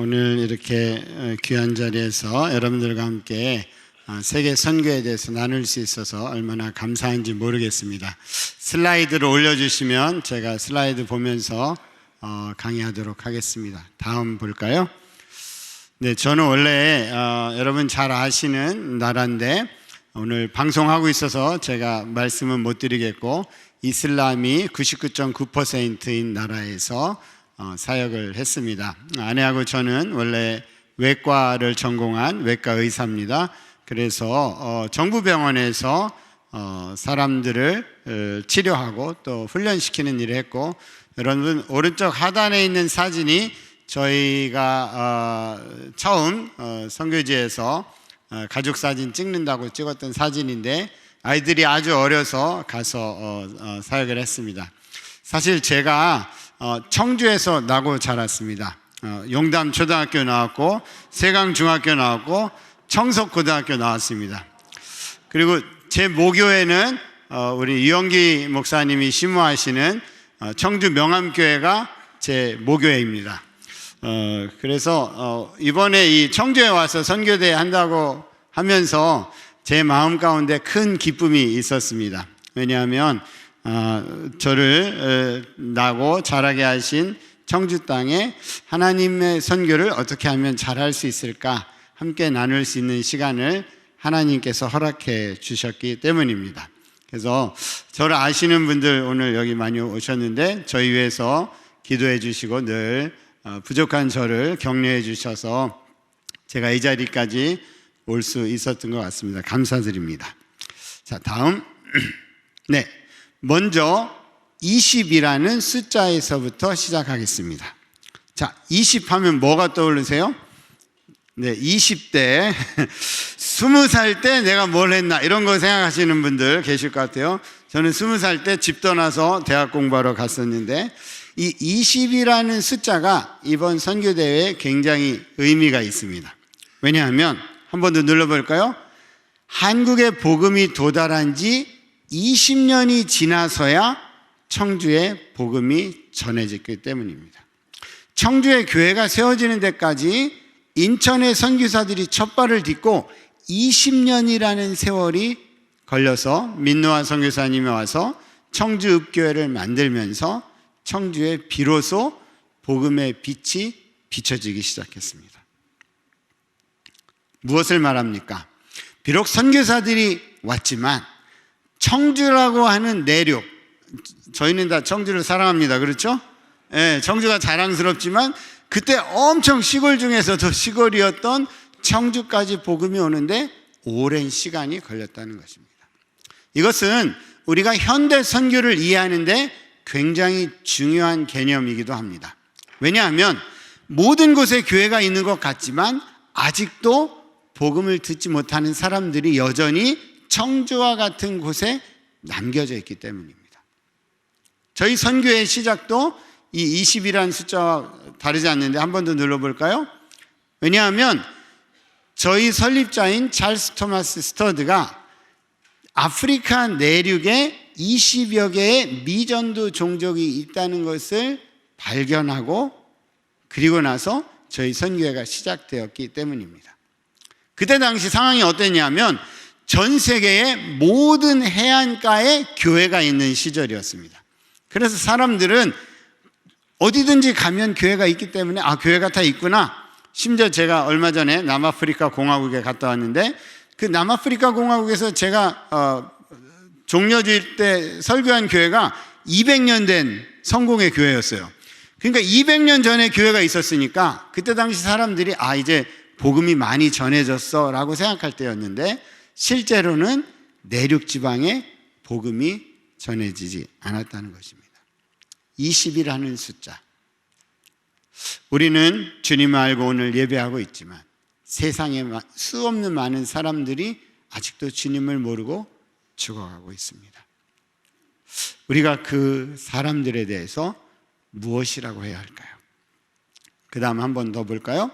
오늘 이렇게 귀한 자리에서 여러분들과 함께 세계 선교에 대해서 나눌 수 있어서 얼마나 감사한지 모르겠습니다. 슬라이드를 올려주시면 제가 슬라이드 보면서 강의하도록 하겠습니다. 다음 볼까요? 네, 저는 원래 여러분 잘 아시는 나라인데 오늘 방송하고 있어서 제가 말씀은 못 드리겠고, 이슬람이 99.9%인 나라에서 사역을 했습니다. 아내하고 저는 원래 외과를 전공한 외과 의사입니다. 그래서 정부병원에서 사람들을 치료하고 또 훈련시키는 일을 했고, 여러분 오른쪽 하단에 있는 사진이 저희가 처음 선교지에서 가족 사진 찍는다고 찍었던 사진인데, 아이들이 아주 어려서 가서 사역을 했습니다. 사실 제가 청주에서 나고 자랐습니다. 용담 초등학교 나왔고, 세강 중학교 나왔고, 청석 고등학교 나왔습니다. 그리고 제 모교에는 우리 유영기 목사님이 심무하시는 청주 명암교회가 제 모교회입니다. 그래서 이번에 이 청주에 와서 선교대 한다고 하면서 제 마음 가운데 큰 기쁨이 있었습니다. 왜냐하면 저를 나고 자라게 하신 청주 땅에 하나님의 선교를 어떻게 하면 잘할 수 있을까 함께 나눌 수 있는 시간을 하나님께서 허락해 주셨기 때문입니다. 그래서 저를 아시는 분들 오늘 여기 많이 오셨는데 저희 위해서 기도해 주시고 늘 부족한 저를 격려해 주셔서 제가 이 자리까지 올 수 있었던 것 같습니다. 감사드립니다. 자, 다음. 네, 먼저 20이라는 숫자에서부터 시작하겠습니다. 자, 20 하면 뭐가 떠오르세요? 네, 20대 20살 때 내가 뭘 했나 이런 거 생각하시는 분들 계실 것 같아요. 저는 20살 때 집 떠나서 대학 공부하러 갔었는데, 이 20이라는 숫자가 이번 선교대회에 굉장히 의미가 있습니다. 왜냐하면 한 번 더 눌러볼까요? 한국에 복음이 도달한 지 20년이 지나서야 청주에 복음이 전해졌기 때문입니다. 청주에 교회가 세워지는 데까지 인천의 선교사들이 첫발을 딛고 20년이라는 세월이 걸려서 민노아 선교사님이 와서 청주읍교회를 만들면서 청주에 비로소 복음의 빛이 비춰지기 시작했습니다. 무엇을 말합니까? 비록 선교사들이 왔지만 청주라고 하는 내륙, 저희는 다 청주를 사랑합니다. 그렇죠? 네, 청주가 자랑스럽지만 그때 엄청 시골 중에서도 시골이었던 청주까지 복음이 오는데 오랜 시간이 걸렸다는 것입니다. 이것은 우리가 현대 선교를 이해하는데 굉장히 중요한 개념이기도 합니다. 왜냐하면 모든 곳에 교회가 있는 것 같지만 아직도 복음을 듣지 못하는 사람들이 여전히 청주와 같은 곳에 남겨져 있기 때문입니다. 저희 선교의 시작도 이 20이라는 숫자와 다르지 않는데 한 번 더 눌러볼까요? 왜냐하면 저희 설립자인 찰스 토마스 스터드가 아프리카 내륙에 20여 개의 미전도 종족이 있다는 것을 발견하고 그리고 나서 저희 선교회가 시작되었기 때문입니다. 그때 당시 상황이 어땠냐면 전 세계의 모든 해안가에 교회가 있는 시절이었습니다. 그래서 사람들은 어디든지 가면 교회가 있기 때문에 교회가 다 있구나. 심지어 제가 얼마 전에 남아프리카 공화국에 갔다 왔는데 그 남아프리카 공화국에서 제가 종려주일 때 설교한 교회가 200년 된 성공의 교회였어요. 그러니까 200년 전에 교회가 있었으니까 그때 당시 사람들이 이제 복음이 많이 전해졌어 라고 생각할 때였는데, 실제로는 내륙 지방에 복음이 전해지지 않았다는 것입니다. 20이라는 숫자. 우리는 주님을 알고 오늘 예배하고 있지만 세상에 수없는 많은 사람들이 아직도 주님을 모르고 죽어가고 있습니다. 우리가 그 사람들에 대해서 무엇이라고 해야 할까요? 그 다음 한 번 더 볼까요?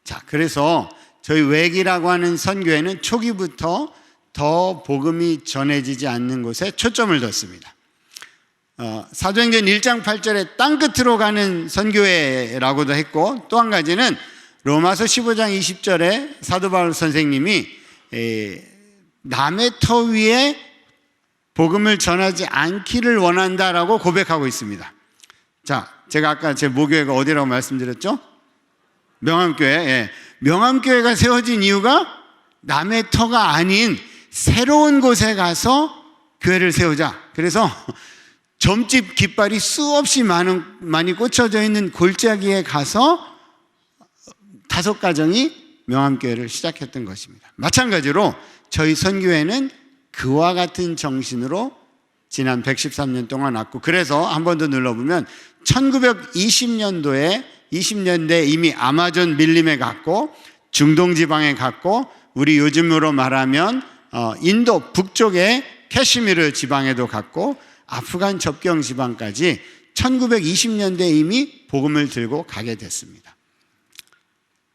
자, 그래서 저희 외기라고 하는 선교회는 초기부터 더 복음이 전해지지 않는 곳에 초점을 뒀습니다. 사도행전 1장 8절에 땅끝으로 가는 선교회라고도 했고, 또 한 가지는 로마서 15장 20절에 사도 바울 선생님이 남의 터 위에 복음을 전하지 않기를 원한다라고 고백하고 있습니다. 자, 제가 아까 제 모교회가 어디라고 말씀드렸죠? 명암교회. 예. 명암교회가 세워진 이유가 남의 터가 아닌 새로운 곳에 가서 교회를 세우자. 그래서 점집 깃발이 수없이 많이 꽂혀져 있는 골짜기에 가서 5가정이 명암교회를 시작했던 것입니다. 마찬가지로 저희 선교회는 그와 같은 정신으로 지난 113년 동안 왔고, 그래서 한 번 더 눌러보면 1920년대에 이미 아마존 밀림에 갔고, 중동 지방에 갔고, 우리 요즘으로 말하면 인도 북쪽의 캐시미르 지방에도 갔고, 아프간 접경 지방까지 1920년대에 이미 복음을 들고 가게 됐습니다.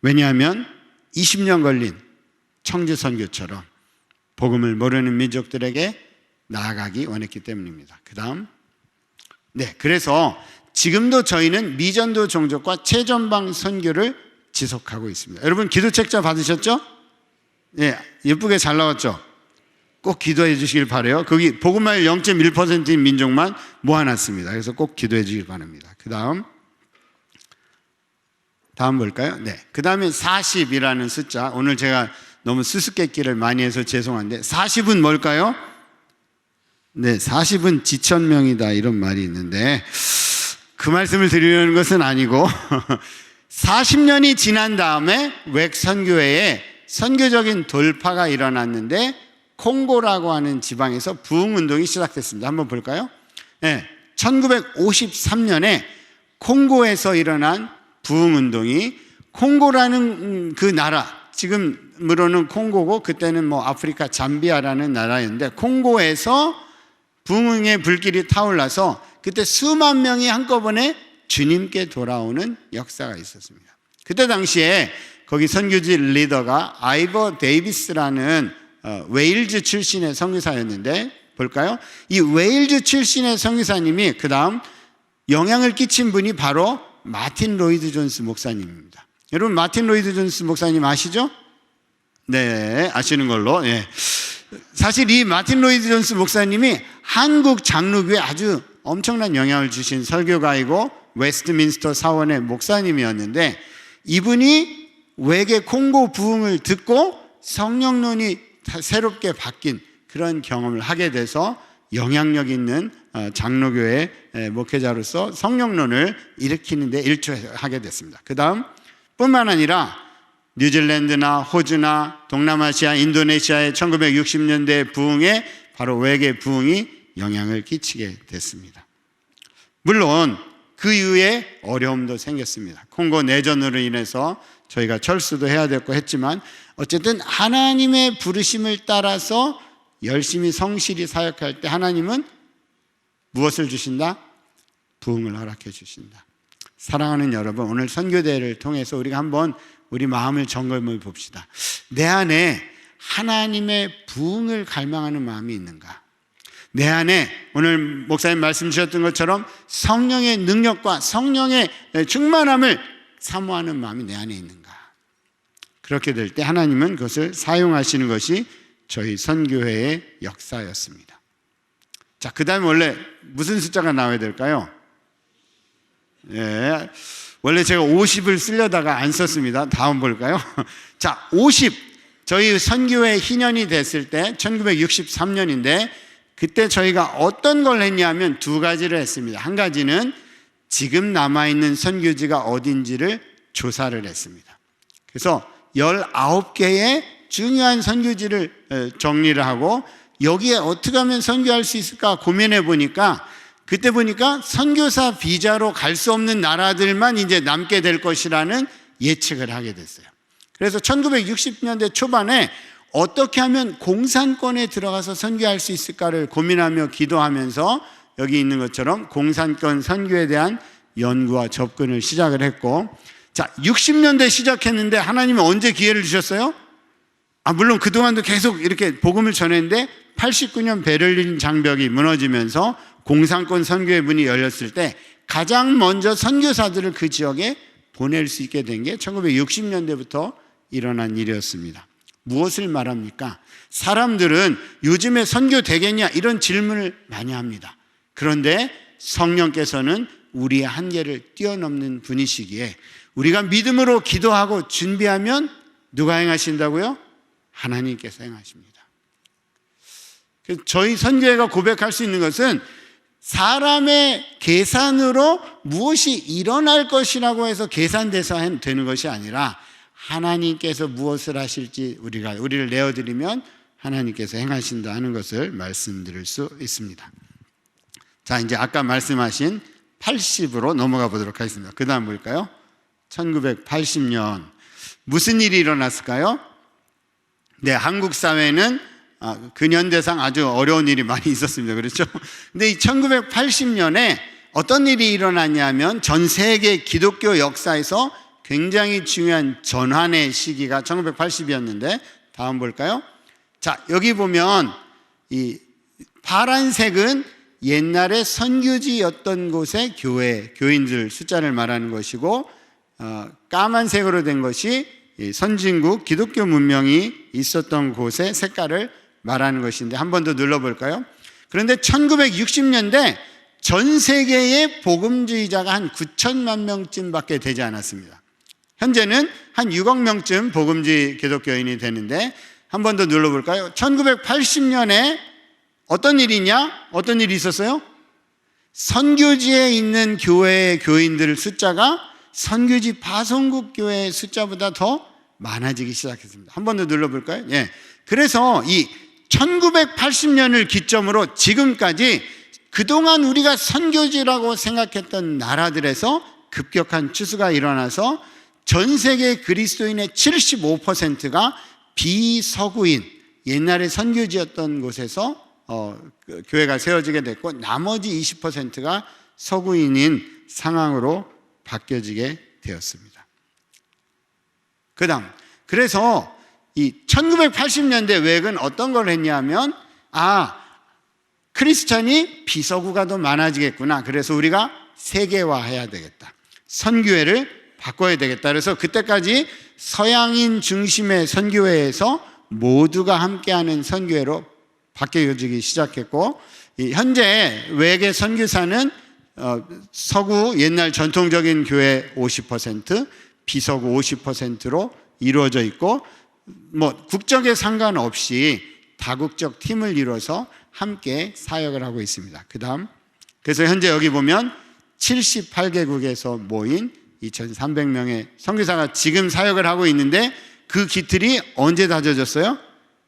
왜냐하면 20년 걸린 청주 선교처럼 복음을 모르는 민족들에게 나아가기 원했기 때문입니다. 그 다음, 그래서 지금도 저희는 미전도 종족과 최전방 선교를 지속하고 있습니다. 여러분 기도 책자 받으셨죠? 예쁘게 잘 나왔죠? 꼭 기도해 주시길 바라요. 거기 복음화율 0.1%인 민족만 모아놨습니다. 그래서 꼭 기도해 주길 바랍니다. 그 다음 볼까요? 그 다음에 40이라는 숫자. 오늘 제가 너무 수수께끼를 많이 해서 죄송한데 40은 뭘까요? 40은 지천명이다 이런 말이 있는데 그 말씀을 드리려는 것은 아니고 40년이 지난 다음에 웩 선교회에 선교적인 돌파가 일어났는데 콩고라고 하는 지방에서 부흥운동이 시작됐습니다. 한번 볼까요? 1953년에 콩고에서 일어난 부흥운동이, 콩고라는 그 나라, 지금으로는 콩고고 그때는 아프리카 잠비아라는 나라였는데, 콩고에서 부흥의 불길이 타올라서 그때 수만 명이 한꺼번에 주님께 돌아오는 역사가 있었습니다. 그때 당시에 거기 선교지 리더가 아이버 데이비스라는 웨일즈 출신의 선교사였는데, 볼까요? 이 웨일즈 출신의 선교사님이 그 다음 영향을 끼친 분이 바로 마틴 로이드 존스 목사님입니다. 여러분 마틴 로이드 존스 목사님 아시죠? 아시는 걸로. 사실 이 마틴 로이드 존스 목사님이 한국 장로교에 아주 엄청난 영향을 주신 설교가이고 웨스트민스터 사원의 목사님이었는데, 이분이 웩의 콩고 부흥을 듣고 성령론이 새롭게 바뀐 그런 경험을 하게 돼서 영향력 있는 장로교회 목회자로서 성령론을 일으키는 데 일조하게 됐습니다. 그 다음 뿐만 아니라 뉴질랜드나 호주나 동남아시아, 인도네시아의 1960년대 부흥에 바로 웩의 부흥이 영향을 끼치게 됐습니다. 물론 그 이후에 어려움도 생겼습니다. 콩고 내전으로 인해서 저희가 철수도 해야 됐고 했지만, 어쨌든 하나님의 부르심을 따라서 열심히 성실히 사역할 때 하나님은 무엇을 주신다? 부흥을 허락해 주신다. 사랑하는 여러분, 오늘 선교대회를 통해서 우리가 한번 우리 마음을 점검해 봅시다. 내 안에 하나님의 부흥을 갈망하는 마음이 있는가? 내 안에 오늘 목사님 말씀 주셨던 것처럼 성령의 능력과 성령의 충만함을 사모하는 마음이 내 안에 있는가? 그렇게 될 때 하나님은 그것을 사용하시는 것이 저희 선교회의 역사였습니다. 자, 그 다음에 원래 무슨 숫자가 나와야 될까요? 원래 제가 50을 쓰려다가 안 썼습니다. 다음 볼까요? 자, 50. 저희 선교회 희년이 됐을 때 1963년인데 그때 저희가 어떤 걸 했냐면 2가지를 했습니다. 한 가지는 지금 남아있는 선교지가 어딘지를 조사를 했습니다. 그래서 19개의 중요한 선교지를 정리를 하고 여기에 어떻게 하면 선교할 수 있을까 고민해 보니까, 그때 보니까 선교사 비자로 갈 수 없는 나라들만 이제 남게 될 것이라는 예측을 하게 됐어요. 그래서 1960년대 초반에 어떻게 하면 공산권에 들어가서 선교할 수 있을까를 고민하며 기도하면서 여기 있는 것처럼 공산권 선교에 대한 연구와 접근을 시작을 했고, 자, 60년대 시작했는데 하나님은 언제 기회를 주셨어요? 물론 그동안도 계속 이렇게 복음을 전했는데 89년 베를린 장벽이 무너지면서 공산권 선교의 문이 열렸을 때 가장 먼저 선교사들을 그 지역에 보낼 수 있게 된 게 1960년대부터 일어난 일이었습니다. 무엇을 말합니까? 사람들은 요즘에 선교 되겠냐 이런 질문을 많이 합니다. 그런데 성령께서는 우리의 한계를 뛰어넘는 분이시기에 우리가 믿음으로 기도하고 준비하면 누가 행하신다고요? 하나님께서 행하십니다. 저희 선교회가 고백할 수 있는 것은 사람의 계산으로 무엇이 일어날 것이라고 해서 계산돼서 되는 것이 아니라 하나님께서 무엇을 하실지 우리를 내어드리면 하나님께서 행하신다 하는 것을 말씀드릴 수 있습니다. 자, 이제 아까 말씀하신 80으로 넘어가 보도록 하겠습니다. 그 다음 뭘까요? 1980년 무슨 일이 일어났을까요? 네, 한국 사회는 근현대상 아주 어려운 일이 많이 있었습니다. 그렇죠? 근데 이 1980년에 어떤 일이 일어났냐면 전 세계 기독교 역사에서 굉장히 중요한 전환의 시기가 1980이었는데 다음 볼까요? 자, 여기 보면 이 파란색은 옛날에 선교지였던 곳의 교인들 숫자를 말하는 것이고 까만색으로 된 것이 선진국 기독교 문명이 있었던 곳의 색깔을 말하는 것인데 한 번 더 눌러볼까요? 그런데 1960년대 전 세계의 복음주의자가 한 9천만 명쯤밖에 되지 않았습니다. 현재는 한 6억 명쯤 복음주의 기독교인이 되는데 한 번 더 눌러볼까요? 1980년에 어떤 일이냐? 어떤 일이 있었어요? 선교지에 있는 교회의 교인들 숫자가 선교지 파송국 교회의 숫자보다 더 많아지기 시작했습니다. 한 번 더 눌러볼까요? 예. 그래서 이 1980년을 기점으로 지금까지 그동안 우리가 선교지라고 생각했던 나라들에서 급격한 추수가 일어나서 전 세계 그리스도인의 75%가 비서구인, 옛날에 선교지였던 곳에서 교회가 세워지게 됐고 나머지 20%가 서구인인 상황으로 바뀌어지게 되었습니다. 그 다음, 그래서 이 1980년대 외국은 어떤 걸 했냐면 크리스찬이 비서구가 더 많아지겠구나. 그래서 우리가 세계화해야 되겠다. 선교회를 바꿔야 되겠다. 그래서 그때까지 서양인 중심의 선교회에서 모두가 함께하는 선교회로 바뀌어지기 시작했고 현재 외계 선교사는 서구 옛날 전통적인 교회 50%, 비서구 50%로 이루어져 있고 국적에 상관없이 다국적 팀을 이뤄서 함께 사역을 하고 있습니다. 그 다음, 그래서 현재 여기 보면 78개국에서 모인 2,300명의 선교사가 지금 사역을 하고 있는데 그 기틀이 언제 다져졌어요?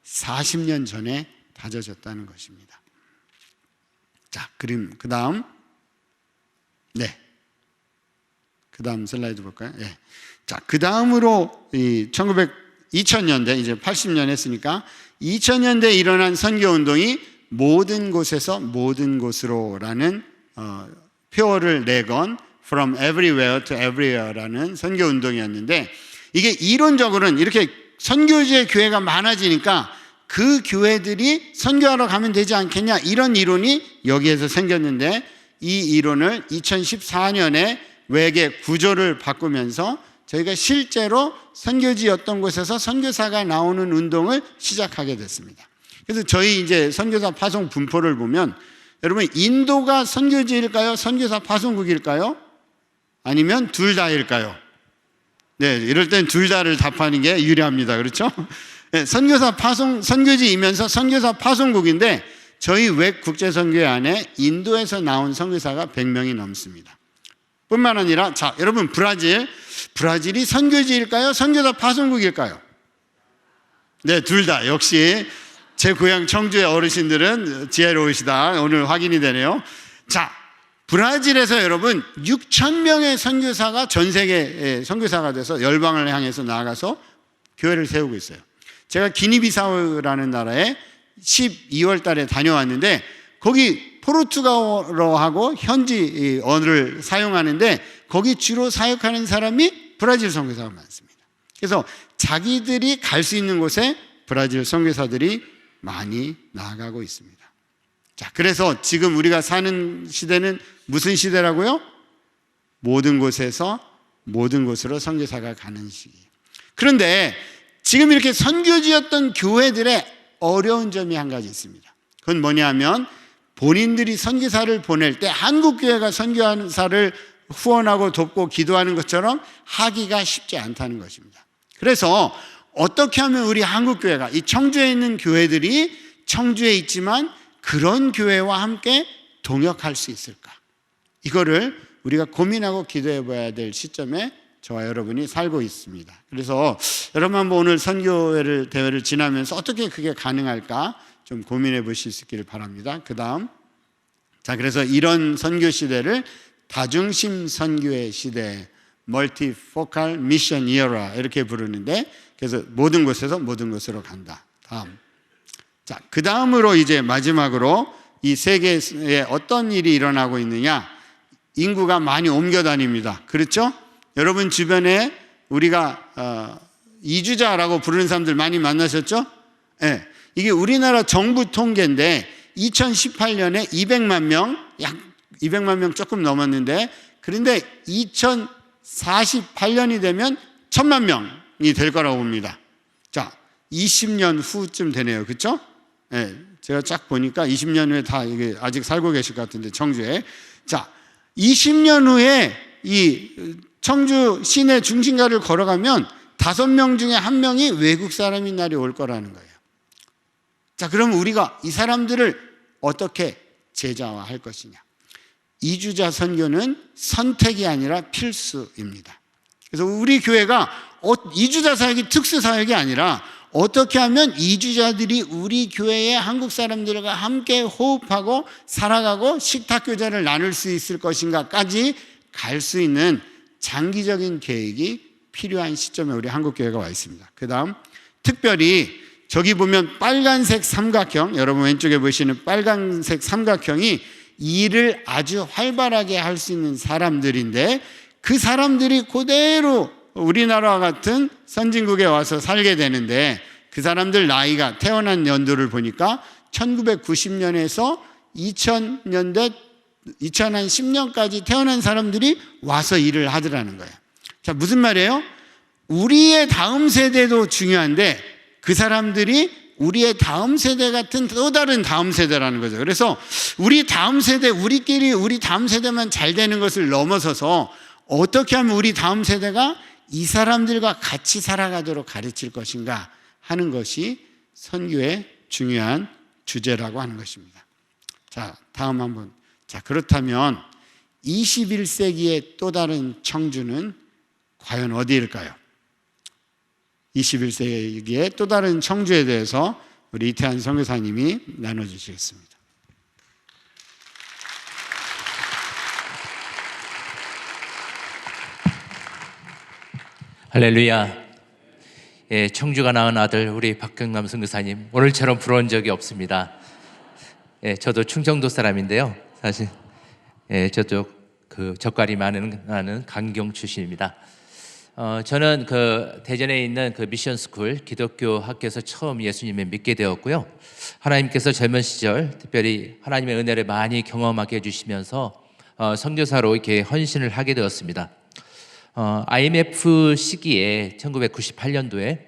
40년 전에 다져졌다는 것입니다. 자, 그림 그 다음, 네, 그 다음 슬라이드 볼까요? 네. 자, 그 다음으로 2000년대 이제 80년 했으니까 2000년대에 일어난 선교 운동이 모든 곳에서 모든 곳으로라는 표어를 내건 From Everywhere to Everywhere라는 선교 운동이었는데 이게 이론적으로는 이렇게 선교지의 교회가 많아지니까 그 교회들이 선교하러 가면 되지 않겠냐 이런 이론이 여기에서 생겼는데 이 이론을 2014년에 외계 구조를 바꾸면서 저희가 실제로 선교지였던 곳에서 선교사가 나오는 운동을 시작하게 됐습니다. 그래서 저희 이제 선교사 파송 분포를 보면 여러분 인도가 선교지일까요? 선교사 파송국일까요? 아니면 둘 다일까요? 네, 이럴 땐 둘 다를 답하는 게 유리합니다. 그렇죠? 네, 선교사 파송, 선교지이면서 선교사 파송국인데 저희 웹 국제선교회 안에 인도에서 나온 선교사가 100명이 넘습니다. 뿐만 아니라 자, 여러분 브라질이 선교지일까요? 선교사 파송국일까요? 네, 둘 다. 역시 제 고향 청주의 어르신들은 지혜로우시다. 오늘 확인이 되네요. 자, 브라질에서 여러분 6,000명의 선교사가 전 세계 선교사가 돼서 열방을 향해서 나아가서 교회를 세우고 있어요. 제가 기니비사우라는 나라에 12월 달에 다녀왔는데 거기 포르투갈어하고 현지 언어를 사용하는데 거기 주로 사역하는 사람이 브라질 선교사가 많습니다. 그래서 자기들이 갈 수 있는 곳에 브라질 선교사들이 많이 나아가고 있습니다. 자, 그래서 지금 우리가 사는 시대는 무슨 시대라고요? 모든 곳에서 모든 곳으로 선교사가 가는 시기. 그런데 지금 이렇게 선교지였던 교회들의 어려운 점이 한 가지 있습니다. 그건 뭐냐면 본인들이 선교사를 보낼 때 한국교회가 선교사를 후원하고 돕고 기도하는 것처럼 하기가 쉽지 않다는 것입니다. 그래서 어떻게 하면 우리 한국교회가, 이 청주에 있는 교회들이 청주에 있지만 그런 교회와 함께 동역할 수 있을까? 이거를 우리가 고민하고 기도해 봐야 될 시점에 저와 여러분이 살고 있습니다. 그래서 여러분 한번 오늘 대회를 지나면서 어떻게 그게 가능할까 좀 고민해 보실 수 있기를 바랍니다. 그 다음, 그래서 이런 선교 시대를 다중심 선교의 시대, 멀티포칼 미션 이어라 이렇게 부르는데, 그래서 모든 곳에서 모든 곳으로 간다. 다음, 그 다음으로 이제 마지막으로 이 세계에 어떤 일이 일어나고 있느냐? 인구가 많이 옮겨 다닙니다. 그렇죠? 여러분 주변에 우리가 이주자라고 부르는 사람들 많이 만나셨죠? 네. 이게 우리나라 정부 통계인데 2018년에 200만 명, 약 200만 명 조금 넘었는데, 그런데 2048년이 되면 1000만 명이 될 거라고 봅니다. 20년 후쯤 되네요. 그렇죠? 네. 제가 쫙 보니까 20년 후에 다 이게 아직 살고 계실 것 같은데, 청주에. 20년 후에 이 청주 시내 중심가를 걸어가면 5명 중에 1명이 외국 사람인 날이 올 거라는 거예요. 그럼 우리가 이 사람들을 어떻게 제자화할 것이냐? 이주자 선교는 선택이 아니라 필수입니다. 그래서 우리 교회가 이주자 사역이 특수 사역이 아니라 어떻게 하면 이주자들이 우리 교회의 한국 사람들과 함께 호흡하고 살아가고 식탁 교제를 나눌 수 있을 것인가까지 갈 수 있는 장기적인 계획이 필요한 시점에 우리 한국교회가 와 있습니다. 그 다음, 특별히 저기 보면 빨간색 삼각형, 여러분 왼쪽에 보시는 빨간색 삼각형이 일을 아주 활발하게 할 수 있는 사람들인데, 그 사람들이 그대로 우리나라와 같은 선진국에 와서 살게 되는데, 그 사람들 나이가 태어난 연도를 보니까 1990년에서 2000년대 2010년까지 태어난 사람들이 와서 일을 하더라는 거예요. 무슨 말이에요? 우리의 다음 세대도 중요한데 그 사람들이 우리의 다음 세대 같은 또 다른 다음 세대라는 거죠. 그래서 우리 다음 세대, 우리 다음 세대만 잘 되는 것을 넘어서서 어떻게 하면 우리 다음 세대가 이 사람들과 같이 살아가도록 가르칠 것인가 하는 것이 선교의 중요한 주제라고 하는 것입니다. 다음 한번. 그렇다면 21세기의 또 다른 청주는 과연 어디일까요? 21세기의 또 다른 청주에 대해서 우리 이태한 선교사님이 나눠주시겠습니다. 할렐루야. 청주가 낳은 아들 우리 박경남 선교사님, 오늘처럼 부러운 적이 없습니다. 저도 충청도 사람인데요. 사실 저쪽 그 젓갈이 많은 강경 출신입니다. 저는 그 대전에 있는 그 미션 스쿨 기독교 학교에서 처음 예수님을 믿게 되었고요. 하나님께서 젊은 시절 특별히 하나님의 은혜를 많이 경험하게 해주시면서 선교사로 이렇게 헌신을 하게 되었습니다. IMF 시기에 1998년도에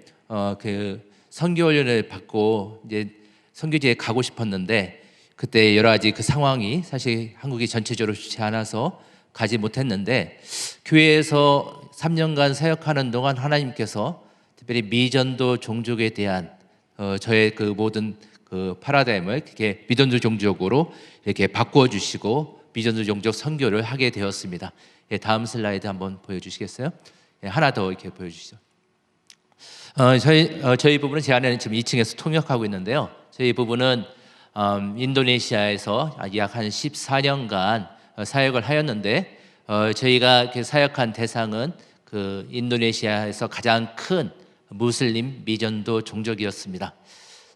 그 선교훈련을 받고 이제 선교지에 가고 싶었는데, 그때 여러 가지 그 상황이 사실 한국이 전체적으로 좋지 않아서 가지 못했는데, 교회에서 3년간 사역하는 동안 하나님께서 특별히 미전도 종족에 대한 저의 그 모든 그 파라다임을 이렇게 미전도 종족으로 이렇게 바꾸어 주시고 미전도 종족 선교를 하게 되었습니다. 다음 슬라이드 한번 보여주시겠어요? 하나 더 이렇게 보여주시죠. 저희 부부는 제 아내는 지금 2층에서 통역하고 있는데요. 저희 부부는 인도네시아에서 약 한 14년간 사역을 하였는데, 저희가 사역한 대상은 그 인도네시아에서 가장 큰 무슬림 미전도 종족이었습니다.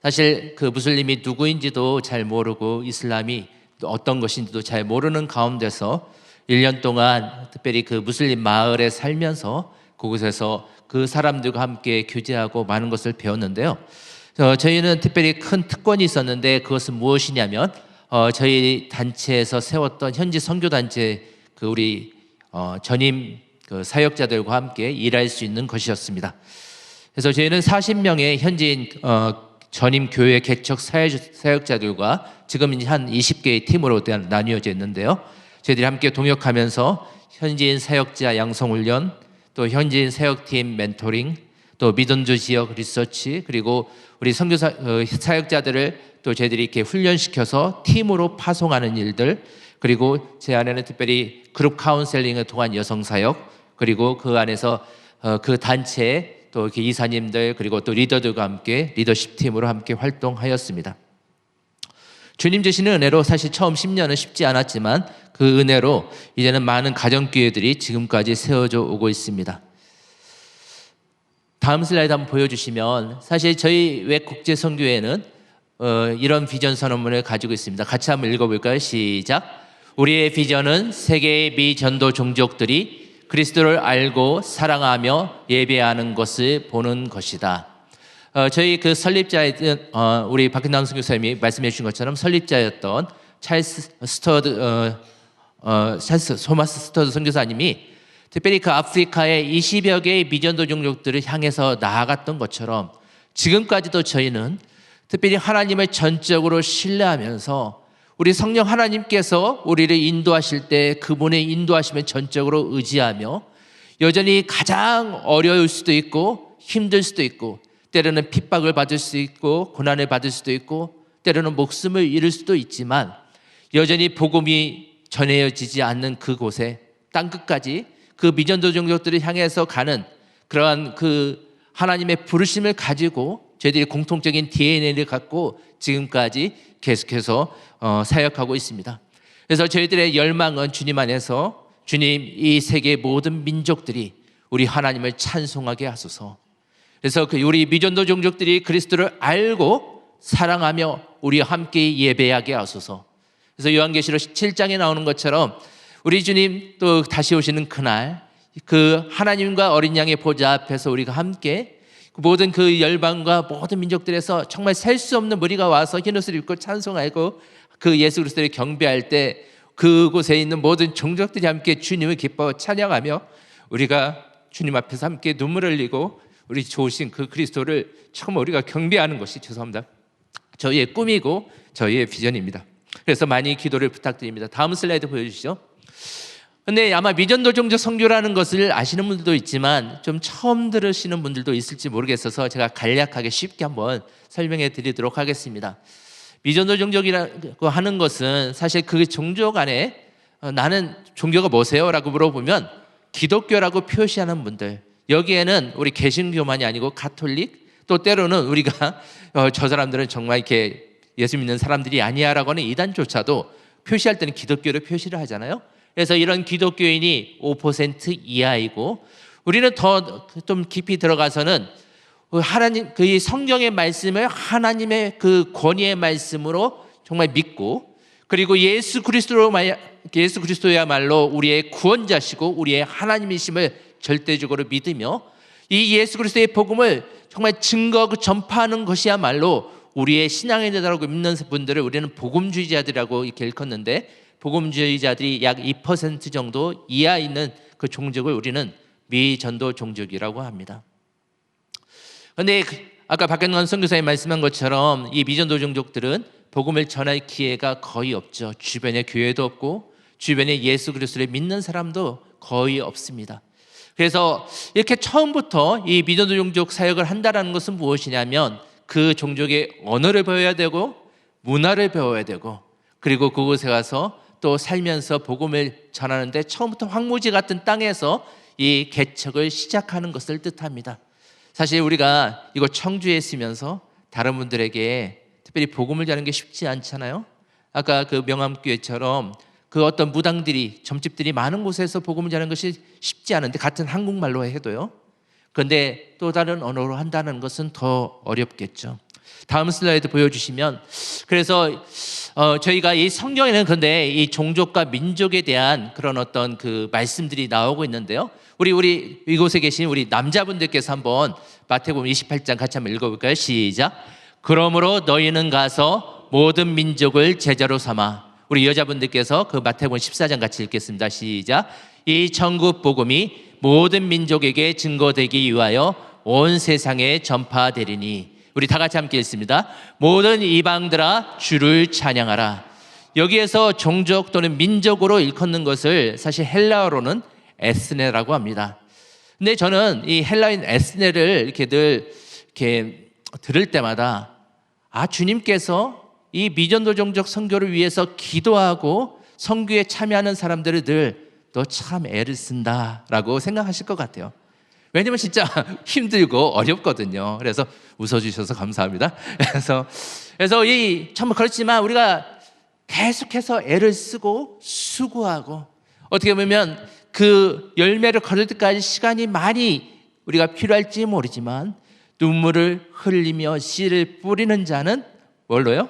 사실 그 무슬림이 누구인지도 잘 모르고 이슬람이 어떤 것인지도 잘 모르는 가운데서 1년 동안 특별히 그 무슬림 마을에 살면서 그곳에서 그 사람들과 함께 교제하고 많은 것을 배웠는데요. 저희는 특별히 큰 특권이 있었는데, 그것은 무엇이냐면 저희 단체에서 세웠던 현지 선교단체 그 우리 전임 그 사역자들과 함께 일할 수 있는 것이었습니다. 그래서 저희는 40명의 현지인 전임 교회 개척 사역자들과 지금 이제 한 20개의 팀으로 나뉘어져 있는데요. 저희들이 함께 동역하면서 현지인 사역자 양성훈련, 또 현지인 사역팀 멘토링, 또 미던주 지역 리서치, 그리고 우리 선교사 사역자들을 또 저희들이 이렇게 훈련시켜서 팀으로 파송하는 일들, 그리고 제 안에는 특별히 그룹 카운셀링을 통한 여성 사역, 그리고 그 안에서 그 단체 또 이렇게 이사님들 그리고 또 리더들과 함께 리더십 팀으로 함께 활동하였습니다. 주님 주시는 은혜로 사실 처음 10년은 쉽지 않았지만 그 은혜로 이제는 많은 가정교회들이 지금까지 세워져 오고 있습니다. 다음 슬라이드 한번 보여주시면 사실 저희 외국제선교회는 이런 비전 선언문을 가지고 있습니다. 같이 한번 읽어볼까요? 시작. 우리의 비전은 세계의 미전도 종족들이 그리스도를 알고 사랑하며 예배하는 것을 보는 것이다. 저희 그 설립자였던 우리 박근남 선교사님이 말씀해 주신 것처럼 설립자였던 찰스 토마스 스터드 선교사님이 특별히 그 아프리카의 20여 개의 미전도 종족들을 향해서 나아갔던 것처럼 지금까지도 저희는 특별히 하나님을 전적으로 신뢰하면서 우리 성령 하나님께서 우리를 인도하실 때 그분의 인도하심을 전적으로 의지하며 여전히 가장 어려울 수도 있고 힘들 수도 있고 때로는 핍박을 받을 수 있고 고난을 받을 수도 있고 때로는 목숨을 잃을 수도 있지만 여전히 복음이 전해지지 않는 그곳에 땅끝까지 그 미전도 종족들을 향해서 가는 그러한 그 하나님의 부르심을 가지고 저희들이 공통적인 DNA를 갖고 지금까지 계속해서 사역하고 있습니다. 그래서 저희들의 열망은 주님 안에서 주님 이 세계의 모든 민족들이 우리 하나님을 찬송하게 하소서. 그래서 우리 미전도 종족들이 그리스도를 알고 사랑하며 우리와 함께 예배하게 하소서. 그래서 요한계시록 7장에 나오는 것처럼 우리 주님 또 다시 오시는 그날 그 하나님과 어린 양의 보좌 앞에서 우리가 함께 모든 그 열방과 모든 민족들에서 정말 셀 수 없는 무리가 와서 흰옷을 입고 찬송하고 그 예수 그리스도를 경배할 때 그곳에 있는 모든 종족들이 함께 주님을 기뻐 찬양하며 우리가 주님 앞에서 함께 눈물을 흘리고 우리 좋으신 그 그리스도를 정말 우리가 경배하는 것이 저희의 꿈이고 저희의 비전입니다. 그래서 많이 기도를 부탁드립니다. 다음 슬라이드 보여주시죠. 근데 아마 미전도 종족 선교라는 것을 아시는 분들도 있지만 좀 처음 들으시는 분들도 있을지 모르겠어서 제가 간략하게 쉽게 한번 설명해 드리도록 하겠습니다. 미전도 종족이라고 하는 것은 사실 그 종족 안에 나는 종교가 뭐세요? 라고 물어보면 기독교라고 표시하는 분들, 여기에는 우리 개신교만이 아니고 가톨릭, 또 때로는 우리가 저 사람들은 정말 이렇게 예수 믿는 사람들이 아니야 라고 하는 이단조차도 표시할 때는 기독교를 표시를 하잖아요. 그래서 이런 기독교인이 5% 이하이고 우리는 더 좀 깊이 들어가서는 하나님 그 성경의 말씀을 하나님의 그 권위의 말씀으로 정말 믿고 그리고 예수 그리스도야말로 우리의 구원자시고 우리의 하나님이심을 절대적으로 믿으며 이 예수 그리스도의 복음을 정말 증거하고 전파하는 것이야말로 우리의 신앙의 대다라고 믿는 분들을 우리는 복음주의자들이라고 이렇게 일컫는데 복음주의자들이 약 2% 정도 이하 있는 그 종족을 우리는 미전도 종족이라고 합니다. 그런데 아까 박현관 선교사님 말씀한 것처럼 이 미전도 종족들은 복음을 전할 기회가 거의 없죠. 주변에 교회도 없고 주변에 예수 그리스도를 믿는 사람도 거의 없습니다. 그래서 이렇게 처음부터 이 미전도 종족 사역을 한다는 것은 무엇이냐면 그 종족의 언어를 배워야 되고 문화를 배워야 되고 그리고 그곳에 가서 또 살면서 복음을 전하는데 처음부터 황무지 같은 땅에서 이 개척을 시작하는 것을 뜻합니다. 사실 우리가 이거 청주에 있으면서 다른 분들에게 특별히 복음을 전하는 게 쉽지 않잖아요. 아까 그 명암교회처럼 그 어떤 무당들이 점집들이 많은 곳에서 복음을 전하는 것이 쉽지 않은데 같은 한국말로 해도요. 그런데 또 다른 언어로 한다는 것은 더 어렵겠죠. 다음 슬라이드 보여주시면 그래서 저희가 이 성경에는 그런데 이 종족과 민족에 대한 그런 어떤 그 말씀들이 나오고 있는데요. 우리 이곳에 계신 우리 남자분들께서 한번 마태복음 28장 같이 한번 읽어볼까요? 시작. 그러므로 너희는 가서 모든 민족을 제자로 삼아. 우리 여자분들께서 그 마태복음 14장 같이 읽겠습니다. 시작. 이 천국 복음이 모든 민족에게 증거되기 위하여 온 세상에 전파되리니. 우리 다 같이 함께 읽습니다. 모든 이방들아 주를 찬양하라. 여기에서 종족 또는 민족으로 일컫는 것을 사실 헬라어로는 에스네라고 합니다. 근데 저는 이 헬라인 에스네를 이렇게 늘 이렇게 들을 때마다 주님께서 이 미전도 종족 선교를 위해서 기도하고 선교에 참여하는 사람들을 늘 너 참 애를 쓴다라고 생각하실 것 같아요. 왜냐면 진짜 힘들고 어렵거든요. 그래서 웃어주셔서 감사합니다. 그래서 이 참 그렇지만 우리가 계속해서 애를 쓰고 수고하고 어떻게 보면 그 열매를 거둘 때까지 시간이 많이 우리가 필요할지 모르지만 눈물을 흘리며 씨를 뿌리는 자는 뭘로요?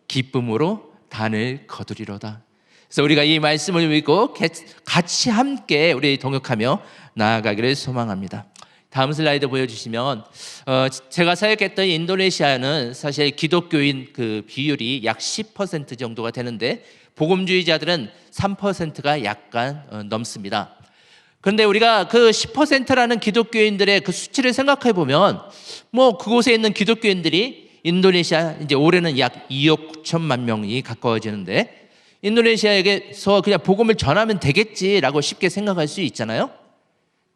기쁨으로 단을 거두리로다. 그래서 우리가 이 말씀을 믿고 같이 함께 우리 동역하며 나아가기를 소망합니다. 다음 슬라이드 보여주시면 제가 사역했던 인도네시아는 사실 기독교인 그 비율이 약 10% 정도가 되는데 복음주의자들은 3%가 약간 넘습니다. 그런데 우리가 그 10%라는 기독교인들의 그 수치를 생각해 보면 뭐 그곳에 있는 기독교인들이 인도네시아 이제 올해는 약 2억 9천만 명이 가까워지는데 인도네시아에게서 그냥 복음을 전하면 되겠지라고 쉽게 생각할 수 있잖아요.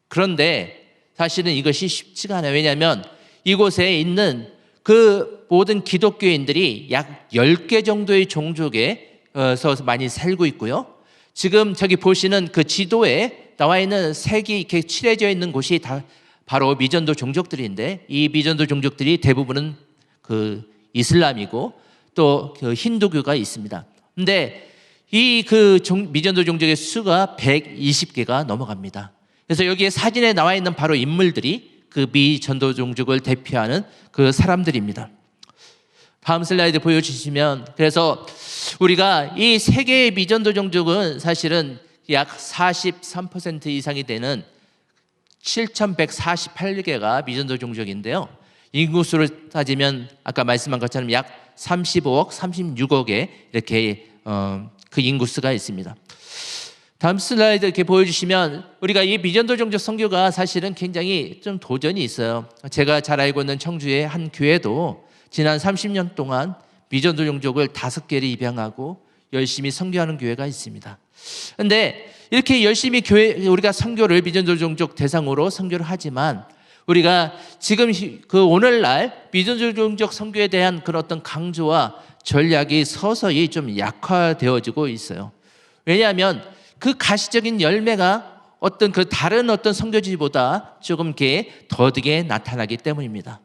그런데 사실은 이것이 쉽지가 않아요. 왜냐하면 이곳에 있는 그 모든 기독교인들이 약 10개 정도의 종족에서 많이 살고 있고요. 지금 저기 보시는 그 지도에 나와 있는 색이 이렇게 칠해져 있는 곳이 다 바로 미전도 종족들인데 이 미전도 종족들이 대부분은 그 이슬람이고 또 그 힌두교가 있습니다. 근데 이 그 미전도 종족의 수가 120개가 넘어갑니다. 그래서 여기에 사진에 나와 있는 바로 인물들이 그 미전도 종족을 대표하는 그 사람들입니다. 다음 슬라이드 보여주시면 그래서 우리가 이 세 개의 미전도 종족은 사실은 약 43% 이상이 되는 7,148개가 미전도 종족인데요. 인구수를 따지면 아까 말씀한 것처럼 약 35억, 36억의 이렇게 그 인구수가 있습니다. 다음 슬라이드 이렇게 보여주시면 우리가 이 미전도 종족 선교가 사실은 굉장히 좀 도전이 있어요. 제가 잘 알고 있는 청주의 한 교회도 지난 30년 동안 미전도 종족을 5개를 입양하고 열심히 선교하는 교회가 있습니다. 그런데 이렇게 열심히 우리가 선교를 미전도 종족 대상으로 선교를 하지만 우리가 지금 그 오늘날 미전도 종족 선교에 대한 그런 어떤 강조와 전략이 서서히 좀 약화되어지고 있어요. 왜냐하면 그 가시적인 열매가 어떤 그 다른 어떤 선교지보다 조금 이렇게 더디게 나타나기 때문입니다.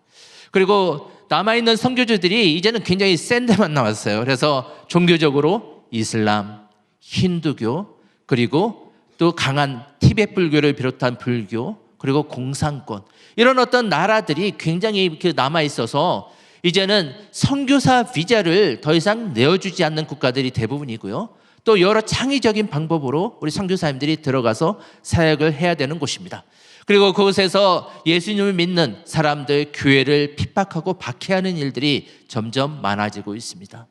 그리고 남아있는 선교주들이 이제는 굉장히 센 데만 남았어요. 그래서 종교적으로 이슬람, 힌두교, 그리고 또 강한 티베트 불교를 비롯한 불교, 그리고 공산권 이런 어떤 나라들이 굉장히 이렇게 남아있어서 이제는 선교사 비자를 더 이상 내어주지 않는 국가들이 대부분이고요. 또 여러 창의적인 방법으로 우리 선교사님들이 들어가서 사역을 해야 되는 곳입니다. 그리고 그곳에서 예수님을 믿는 사람들, 교회를 핍박하고 박해하는 일들이 점점 많아지고 있습니다.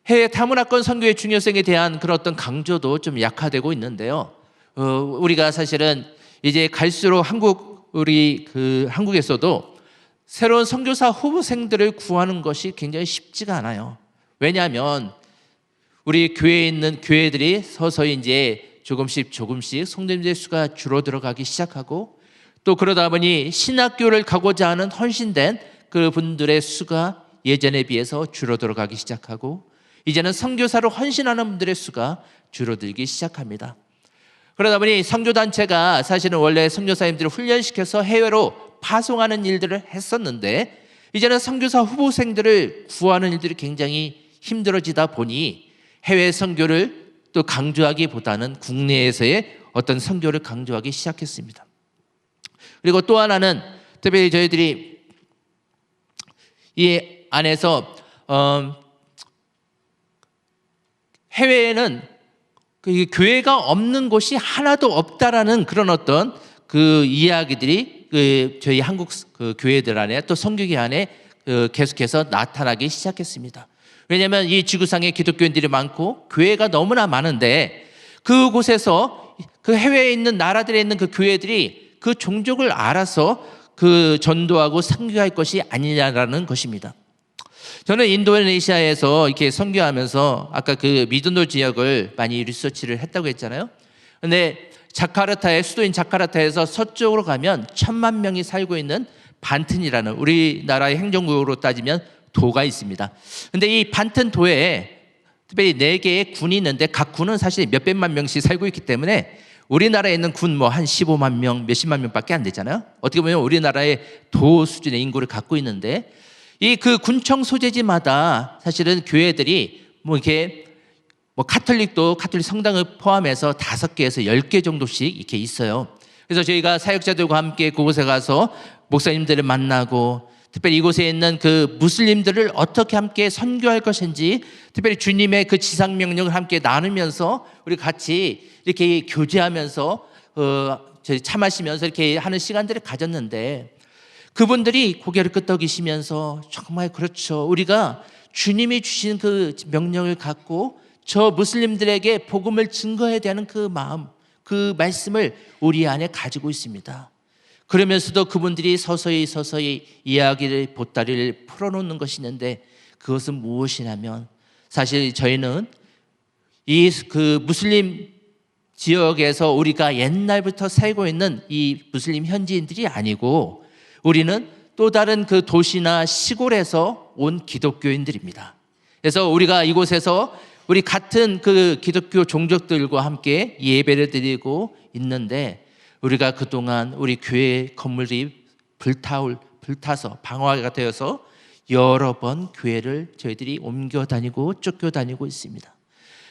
해외 타문화권 선교의 중요성에 대한 그런 어떤 강조도 좀 약화되고 있는데요. 우리가 사실은 이제 갈수록 한국에서도 새로운 선교사 후보생들을 구하는 것이 굉장히 쉽지가 않아요. 왜냐하면 우리 교회에 있는 교회들이 서서히 이제 조금씩 성도님들의 수가 줄어들어가기 시작하고 또 그러다 보니 신학교를 가고자 하는 헌신된 그 분들의 수가 예전에 비해서 줄어들어가기 시작하고 이제는 선교사로 헌신하는 분들의 수가 줄어들기 시작합니다. 그러다 보니 선교단체가 사실은 원래 선교사님들을 훈련시켜서 해외로 파송하는 일들을 했었는데 이제는 선교사 후보생들을 구하는 일들이 굉장히 힘들어지다 보니 해외 선교를 또 강조하기보다는 국내에서의 어떤 선교를 강조하기 시작했습니다. 그리고 또 하나는 특별히 저희들이 이 안에서 해외에는 그 교회가 없는 곳이 하나도 없다라는 그런 어떤 그 이야기들이 저희 한국 그 교회들 안에 또 선교계 안에 계속해서 나타나기 시작했습니다. 왜냐하면 이 지구상에 기독교인들이 많고 교회가 너무나 많은데 그곳에서 그 해외에 있는 나라들에 있는 그 교회들이 그 종족을 알아서 그 전도하고 선교할 것이 아니냐라는 것입니다. 저는 인도네시아에서 이렇게 선교하면서 아까 그 미전도 지역을 많이 리서치를 했다고 했잖아요. 근데 자카르타의 수도인 자카르타에서 서쪽으로 가면 1,000만 명이 살고 있는 반튼이라는 우리나라의 행정구역으로 따지면 도가 있습니다. 근데 이 반튼 도에 특별히 4개의 군이 있는데 각 군은 사실 몇백만 명씩 살고 있기 때문에 우리나라에 있는 군 뭐 한 15만 명, 몇십만 명밖에 안 되잖아요. 어떻게 보면 우리나라의 도 수준의 인구를 갖고 있는데 이 그 군청 소재지마다 사실은 교회들이 뭐 이렇게 뭐 카톨릭 성당을 포함해서 5개에서 10개 정도씩 이렇게 있어요. 그래서 저희가 사역자들과 함께 그곳에 가서 목사님들을 만나고 특별히 이곳에 있는 그 무슬림들을 어떻게 함께 선교할 것인지 특별히 주님의 그 지상명령을 함께 나누면서 우리 같이 이렇게 교제하면서 차 마시면서 이렇게 하는 시간들을 가졌는데 그분들이 고개를 끄덕이시면서 정말 그렇죠. 우리가 주님이 주신 그 명령을 갖고 저 무슬림들에게 복음을 증거해야 되는 그 마음, 그 말씀을 우리 안에 가지고 있습니다. 그러면서도 그분들이 서서히 이야기를 보따리를 풀어놓는 것이 있는데 그것은 무엇이냐면 사실 저희는 이 그 무슬림 지역에서 우리가 옛날부터 살고 있는 이 무슬림 현지인들이 아니고 우리는 또 다른 그 도시나 시골에서 온 기독교인들입니다. 그래서 우리가 이곳에서 우리 같은 그 기독교 종족들과 함께 예배를 드리고 있는데 우리가 그동안 우리 교회 건물이 불타서 방화가 되어서 여러 번 교회를 저희들이 옮겨 다니고 쫓겨 다니고 있습니다.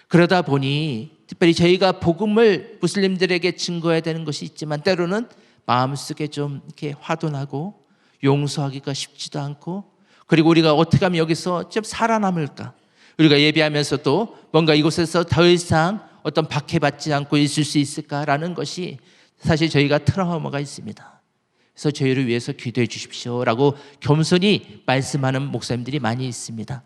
그러다 보니 특별히 저희가 복음을 무슬림들에게 증거해야 되는 것이 있지만 때로는 마음속에 좀 이렇게 화도 나고 용서하기가 쉽지도 않고 그리고 우리가 어떻게 하면 여기서 좀 살아남을까? 우리가 예배하면서도 뭔가 이곳에서 더 이상 어떤 박해받지 않고 있을 수 있을까라는 것이 사실 저희가 트라우마가 있습니다. 그래서 저희를 위해서 기도해 주십시오라고 겸손히 말씀하는 목사님들이 많이 있습니다.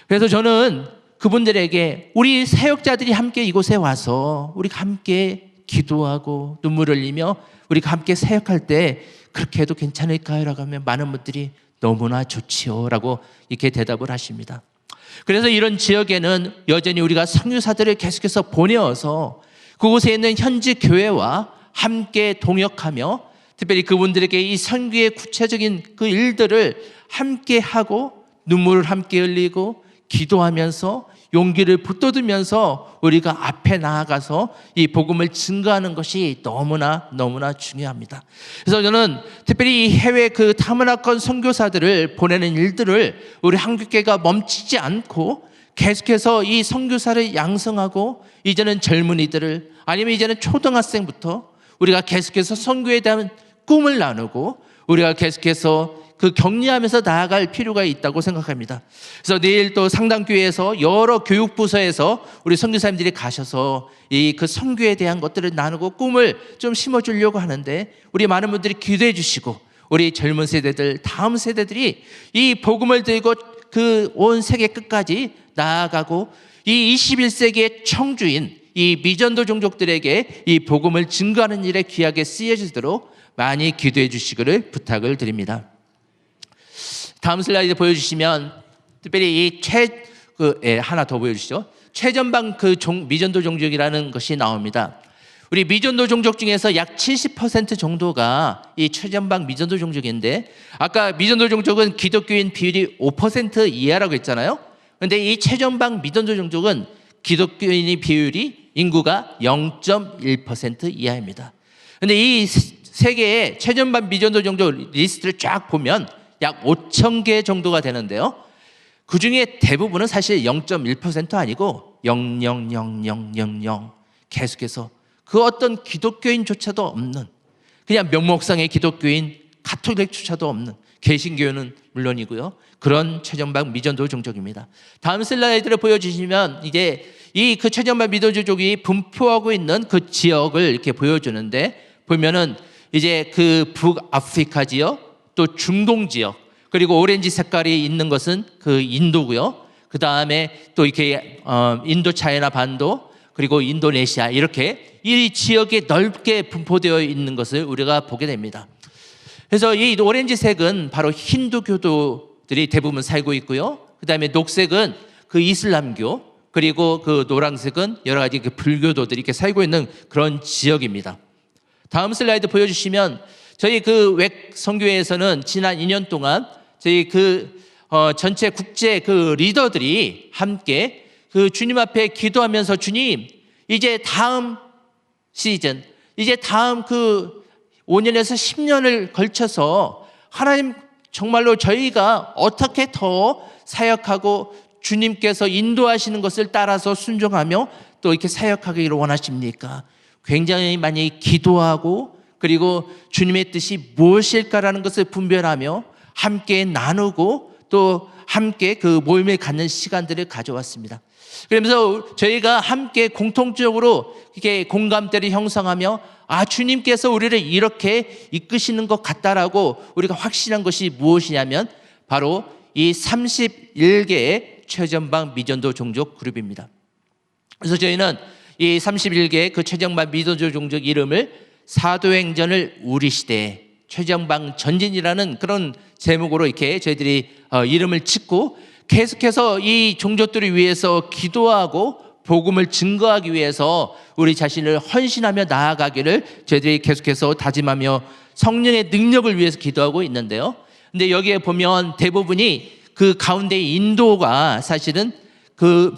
그래서 저는 그분들에게 우리 사역자들이 함께 이곳에 와서 우리가 함께 기도하고 눈물을 흘리며 우리가 함께 사역할 때 그렇게 해도 괜찮을까요? 라고 하면 많은 분들이 너무나 좋지요 라고 이렇게 대답을 하십니다. 그래서 이런 지역에는 여전히 우리가 선교사들을 계속해서 보내어서 그곳에 있는 현지 교회와 함께 동역하며 특별히 그분들에게 이 선교의 구체적인 그 일들을 함께 하고 눈물을 함께 흘리고 기도하면서 용기를 붙돋으면서 우리가 앞에 나아가서 이 복음을 증거하는 것이 너무나 중요합니다. 그래서 저는 특별히 이 해외 그 타문화권 선교사들을 보내는 일들을 우리 한국교회가 멈추지 않고 계속해서 이 선교사를 양성하고 이제는 젊은이들을 아니면 이제는 초등학생부터 우리가 계속해서 선교에 대한 꿈을 나누고 우리가 계속해서 그 격려하면서 나아갈 필요가 있다고 생각합니다. 그래서 내일 또 상당교회에서 여러 교육부서에서 우리 선교사님들이 가셔서 이 그 선교에 대한 것들을 나누고 꿈을 좀 심어주려고 하는데 우리 많은 분들이 기도해 주시고 우리 젊은 세대들 다음 세대들이 이 복음을 들고 그 온 세계 끝까지 나아가고 이 21세기의 청주인 이 미전도 종족들에게 이 복음을 증거하는 일에 귀하게 쓰여지도록 많이 기도해 주시기를 부탁을 드립니다. 다음 슬라이드 보여주시면 특별히 하나 더 보여주시죠. 최전방 미전도 종족이라는 것이 나옵니다. 우리 미전도 종족 중에서 약 70% 정도가 이 최전방 미전도 종족인데 아까 미전도 종족은 기독교인 비율이 5% 이하라고 했잖아요. 그런데 이 최전방 미전도 종족은 기독교인의 비율이 인구가 0.1% 이하입니다. 그런데 이 세계의 최전방 미전도 종족 리스트를 쫙 보면 약 5,000개 정도가 되는데요. 그 중에 대부분은 사실 0.1% 아니고 0.00000 계속해서 그 어떤 기독교인조차도 없는 그냥 명목상의 기독교인 가톨릭조차도 없는 개신교는 물론이고요. 그런 최전방 미전도 종족입니다. 다음 슬라이드를 보여주시면 이제 이 그 최전방 미전도 종족이 분포하고 있는 그 지역을 이렇게 보여주는데 보면은 이제 그 북아프리카 지역 또 중동 지역 그리고 오렌지 색깔이 있는 것은 그 인도고요. 그 다음에 또 이렇게 인도 차이나 반도 그리고 인도네시아 이렇게 이 지역에 넓게 분포되어 있는 것을 우리가 보게 됩니다. 그래서 이 오렌지색은 바로 힌두교도들이 대부분 살고 있고요. 그 다음에 녹색은 그 이슬람교, 그리고 그 노란색은 여러 가지 그 불교도들이 이렇게 살고 있는 그런 지역입니다. 다음 슬라이드 보여주시면 저희 그 웩 선교회에서는 지난 2년 동안 저희 전체 국제 그 리더들이 함께 그 주님 앞에 기도하면서 주님, 이제 다음 시즌, 이제 다음 그 5년에서 10년을 걸쳐서 하나님 정말로 저희가 어떻게 더 사역하고 주님께서 인도하시는 것을 따라서 순종하며 또 이렇게 사역하기를 원하십니까? 굉장히 많이 기도하고 그리고 주님의 뜻이 무엇일까라는 것을 분별하며 함께 나누고 또 함께 그 모임을 갖는 시간들을 가져왔습니다. 그러면서 저희가 함께 공통적으로 이렇게 공감대를 형성하며 주님께서 우리를 이렇게 이끄시는 것 같다라고 우리가 확신한 것이 무엇이냐면 바로 이 31개의 최전방 미전도 종족 그룹입니다. 그래서 저희는 이 31개의 그 최전방 미전도 종족 이름을 사도행전을 우리 시대에 최전방 전진이라는 그런 제목으로 이렇게 저희들이 이름을 짓고 계속해서 이 종족들을 위해서 기도하고 복음을 증거하기 위해서 우리 자신을 헌신하며 나아가기를 저희들이 계속해서 다짐하며 성령의 능력을 위해서 기도하고 있는데요. 근데 여기에 보면 대부분이 그 가운데 인도가 사실은 그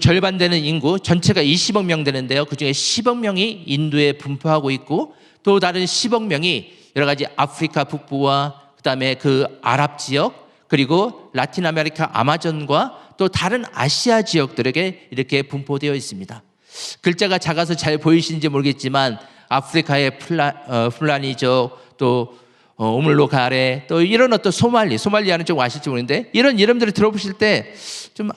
절반 되는 인구 전체가 20억 명 되는데요. 그중에 10억 명이 인도에 분포하고 있고 또 다른 10억 명이 여러 가지 아프리카 북부와 그다음에 그 아랍 지역 그리고 라틴 아메리카 아마존과 또 다른 아시아 지역들에게 이렇게 분포되어 있습니다. 글자가 작아서 잘 보이시는지 모르겠지만 아프리카의 플라니족 또 오물로 가레 또 이런 어떤 소말리아는 좀 아실지 모르는데 이런 이름들을 들어보실 때 좀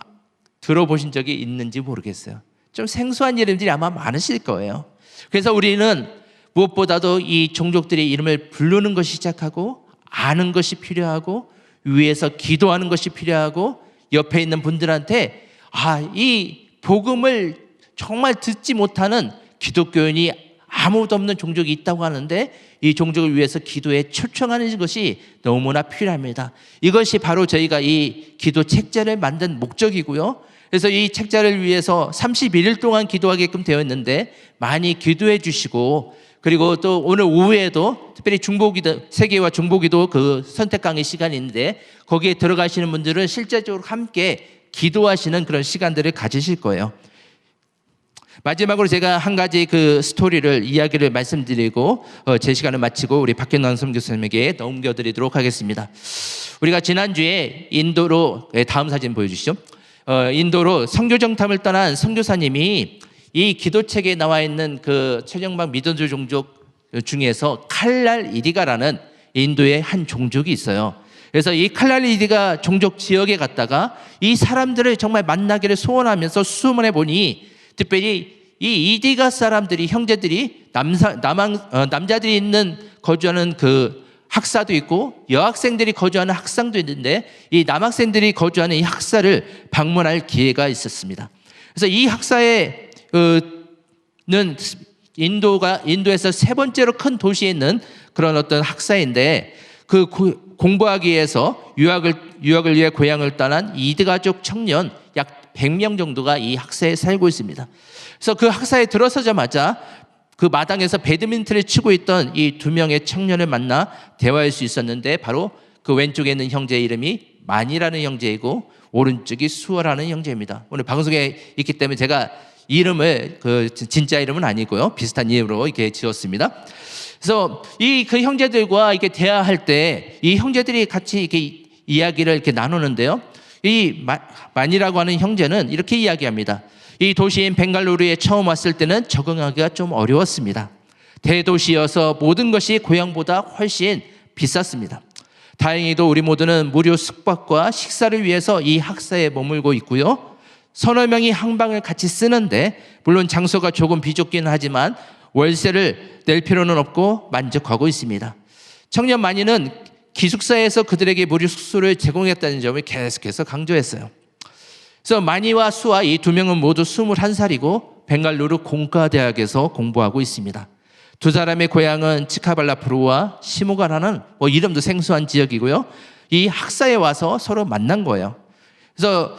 들어보신 적이 있는지 모르겠어요. 좀 생소한 이름들이 아마 많으실 거예요. 그래서 우리는 무엇보다도 이 종족들의 이름을 부르는 것이 시작하고 아는 것이 필요하고 위에서 기도하는 것이 필요하고 옆에 있는 분들한테 이 복음을 정말 듣지 못하는 기독교인이 아무도 없는 종족이 있다고 하는데 이 종족을 위해서 기도에 초청하는 것이 너무나 필요합니다. 이것이 바로 저희가 이 기도 책자를 만든 목적이고요. 그래서 이 책자를 위해서 31일 동안 기도하게끔 되어 있는데 많이 기도해 주시고 그리고 또 오늘 오후에도 특별히 중보기도 세계와 중보기도 그 선택 강의 시간이 있는데 거기에 들어가시는 분들은 실제적으로 함께 기도하시는 그런 시간들을 가지실 거예요. 마지막으로 제가 한 가지 그 스토리를 이야기를 말씀드리고 제 시간을 마치고 우리 박경남 선교사님에게 넘겨드리도록 하겠습니다. 우리가 지난주에 인도로 다음 사진 보여주시죠. 인도로 선교 정탐을 떠난 선교사님이 이 기도책에 나와 있는 그 최전방 미전도 종족 중에서 칼랄이디가라는 인도의 한 종족이 있어요. 그래서 이 칼랄이디가 종족 지역에 갔다가 이 사람들을 정말 만나기를 소원하면서 수소문해 보니 특별히 이 이디가 사람들이 형제들이 남자들이 있는 거주하는 그 학사도 있고 여학생들이 거주하는 학상도 있는데 이 남학생들이 거주하는 이 학사를 방문할 기회가 있었습니다. 그래서 이 학사에 는 인도에서 세 번째로 큰 도시에 있는 그런 어떤 학사인데 그 공부하기 위해서 유학을 위해 고향을 떠난 이드가족 청년 약 100명 정도가 이 학사에 살고 있습니다. 그래서 그 학사에 들어서자마자 그 마당에서 배드민턴을 치고 있던 이 두 명의 청년을 만나 대화할 수 있었는데 바로 그 왼쪽에 있는 형제의 이름이 만이라는 형제이고 오른쪽이 수어라는 형제입니다. 오늘 방송에 있기 때문에 제가 이름을 그 진짜 이름은 아니고요. 비슷한 이름으로 이렇게 지었습니다. 그래서 그 형제들과 이렇게 대화할 때 이 형제들이 같이 이렇게 이야기를 이렇게 나누는데요. 이 만이라고 하는 형제는 이렇게 이야기합니다. 이 도시인 벵갈루루에 처음 왔을 때는 적응하기가 좀 어려웠습니다. 대도시여서 모든 것이 고향보다 훨씬 비쌌습니다. 다행히도 우리 모두는 무료 숙박과 식사를 위해서 이 학사에 머물고 있고요. 서너 명이 한 방을 같이 쓰는데 물론 장소가 조금 비좁기는 하지만 월세를 낼 필요는 없고 만족하고 있습니다. 청년 만이는 기숙사에서 그들에게 무료 숙소를 제공했다는 점을 계속해서 강조했어요. 그래서 마니와 수아 이 두 명은 모두 21살이고 벵갈루루 공과대학에서 공부하고 있습니다. 두 사람의 고향은 치카발라푸르와 시모가라는 이름도 생소한 지역이고요. 이 학사에 와서 서로 만난 거예요. 그래서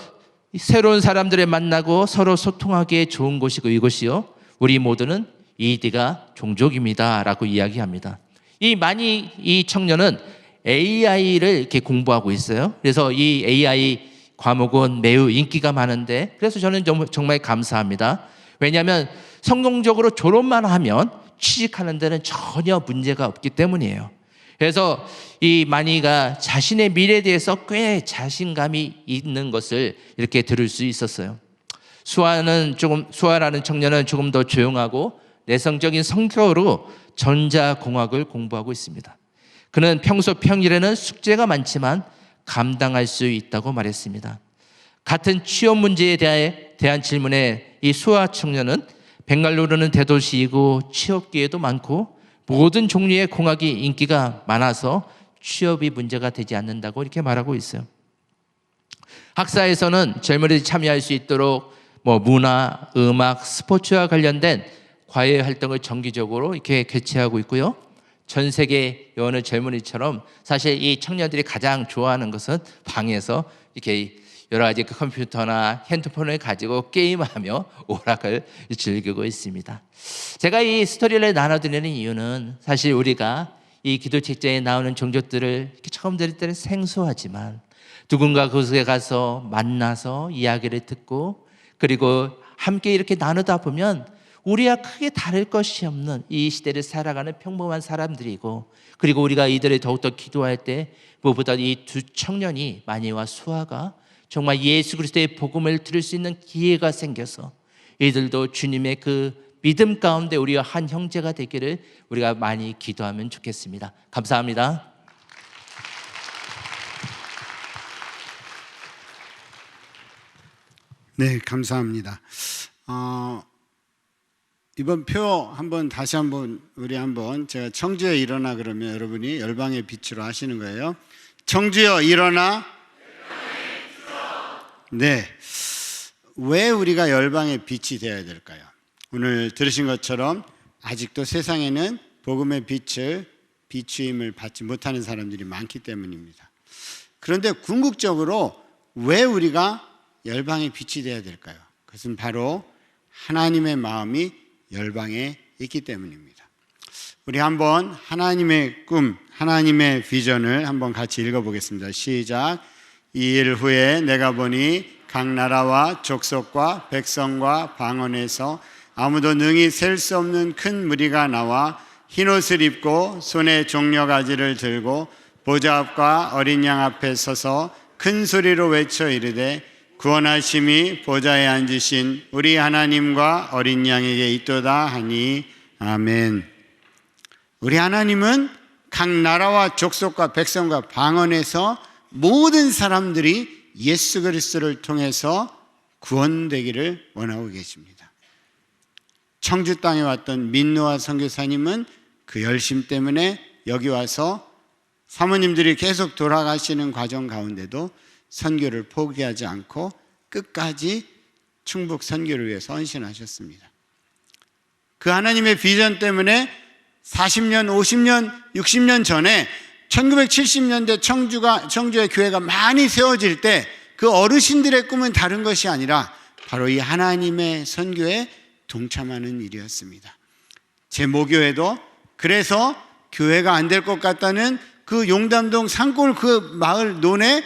새로운 사람들을 만나고 서로 소통하기에 좋은 곳이고 이곳이요, 우리 모두는 이디가 종족입니다 라고 이야기합니다. 이 마니 이 청년은 AI를 이렇게 공부하고 있어요. 그래서 이 AI 과목은 매우 인기가 많은데, 그래서 저는 정말 감사합니다. 왜냐하면 성공적으로 졸업만 하면 취직하는 데는 전혀 문제가 없기 때문이에요. 그래서 이 마니가 자신의 미래에 대해서 꽤 자신감이 있는 것을 이렇게 들을 수 있었어요. 수아라는 청년은 조금 더 조용하고 내성적인 성격으로 전자공학을 공부하고 있습니다. 그는 평소 평일에는 숙제가 많지만 감당할 수 있다고 말했습니다. 같은 취업 문제에 대한 질문에 이 수아 청년은 벵갈루루는 대도시이고 취업 기회도 많고 모든 종류의 공학이 인기가 많아서 취업이 문제가 되지 않는다고 이렇게 말하고 있어요. 학사에서는 젊은이들이 참여할 수 있도록 문화, 음악, 스포츠와 관련된 과외 활동을 정기적으로 이렇게 개최하고 있고요. 전 세계 여느 젊은이처럼 사실 이 청년들이 가장 좋아하는 것은 방에서 이렇게 여러 가지 컴퓨터나 핸드폰을 가지고 게임하며 오락을 즐기고 있습니다. 제가 이 스토리를 나눠드리는 이유는 사실 우리가 이 기도 책자에 나오는 종족들을 이렇게 처음 들을 때는 생소하지만 누군가 그곳에 가서 만나서 이야기를 듣고 그리고 함께 이렇게 나누다 보면 우리와 크게 다를 것이 없는 이 시대를 살아가는 평범한 사람들이고, 그리고 우리가 이들을 더욱더 기도할 때 무엇보다 이 두 청년이 마니와 수아가 정말 예수 그리스도의 복음을 들을 수 있는 기회가 생겨서 이들도 주님의 그 믿음 가운데 우리와 한 형제가 되기를 우리가 많이 기도하면 좋겠습니다. 감사합니다. 네, 감사합니다. 이번 표 다시 한번 제가 청주여 일어나 그러면 여러분이 열방의 빛으로 하시는 거예요. 청주여 일어나. 네. 왜 우리가 열방의 빛이 되어야 될까요? 오늘 들으신 것처럼 아직도 세상에는 복음의 빛을 비추임을 받지 못하는 사람들이 많기 때문입니다. 그런데 궁극적으로 왜 우리가 열방의 빛이 되어야 될까요? 그것은 바로 하나님의 마음이 열방에 있기 때문입니다. 우리 한번 하나님의 꿈, 하나님의 비전을 한번 같이 읽어보겠습니다. 시작. 이 일 후에 내가 보니 각 나라와 족속과 백성과 방언에서 아무도 능히 셀 수 없는 큰 무리가 나와 흰옷을 입고 손에 종려가지를 들고 보좌 앞과 어린 양 앞에 서서 큰 소리로 외쳐 이르되 구원하심이 보좌에 앉으신 우리 하나님과 어린 양에게 있도다 하니 아멘. 우리 하나님은 각 나라와 족속과 백성과 방언에서 모든 사람들이 예수 그리스도를 통해서 구원되기를 원하고 계십니다. 청주 땅에 왔던 민노아 선교사님은 그 열심 때문에 여기 와서 사모님들이 계속 돌아가시는 과정 가운데도 선교를 포기하지 않고 끝까지 충북 선교를 위해서 헌신하셨습니다. 그 하나님의 비전 때문에 40년, 50년, 60년 전에 1970년대 청주의 교회가 많이 세워질 때 그 어르신들의 꿈은 다른 것이 아니라 바로 이 하나님의 선교에 동참하는 일이었습니다. 제 모교에도 그래서 교회가 안 될 것 같다는 그 용담동 산골 그 마을 논에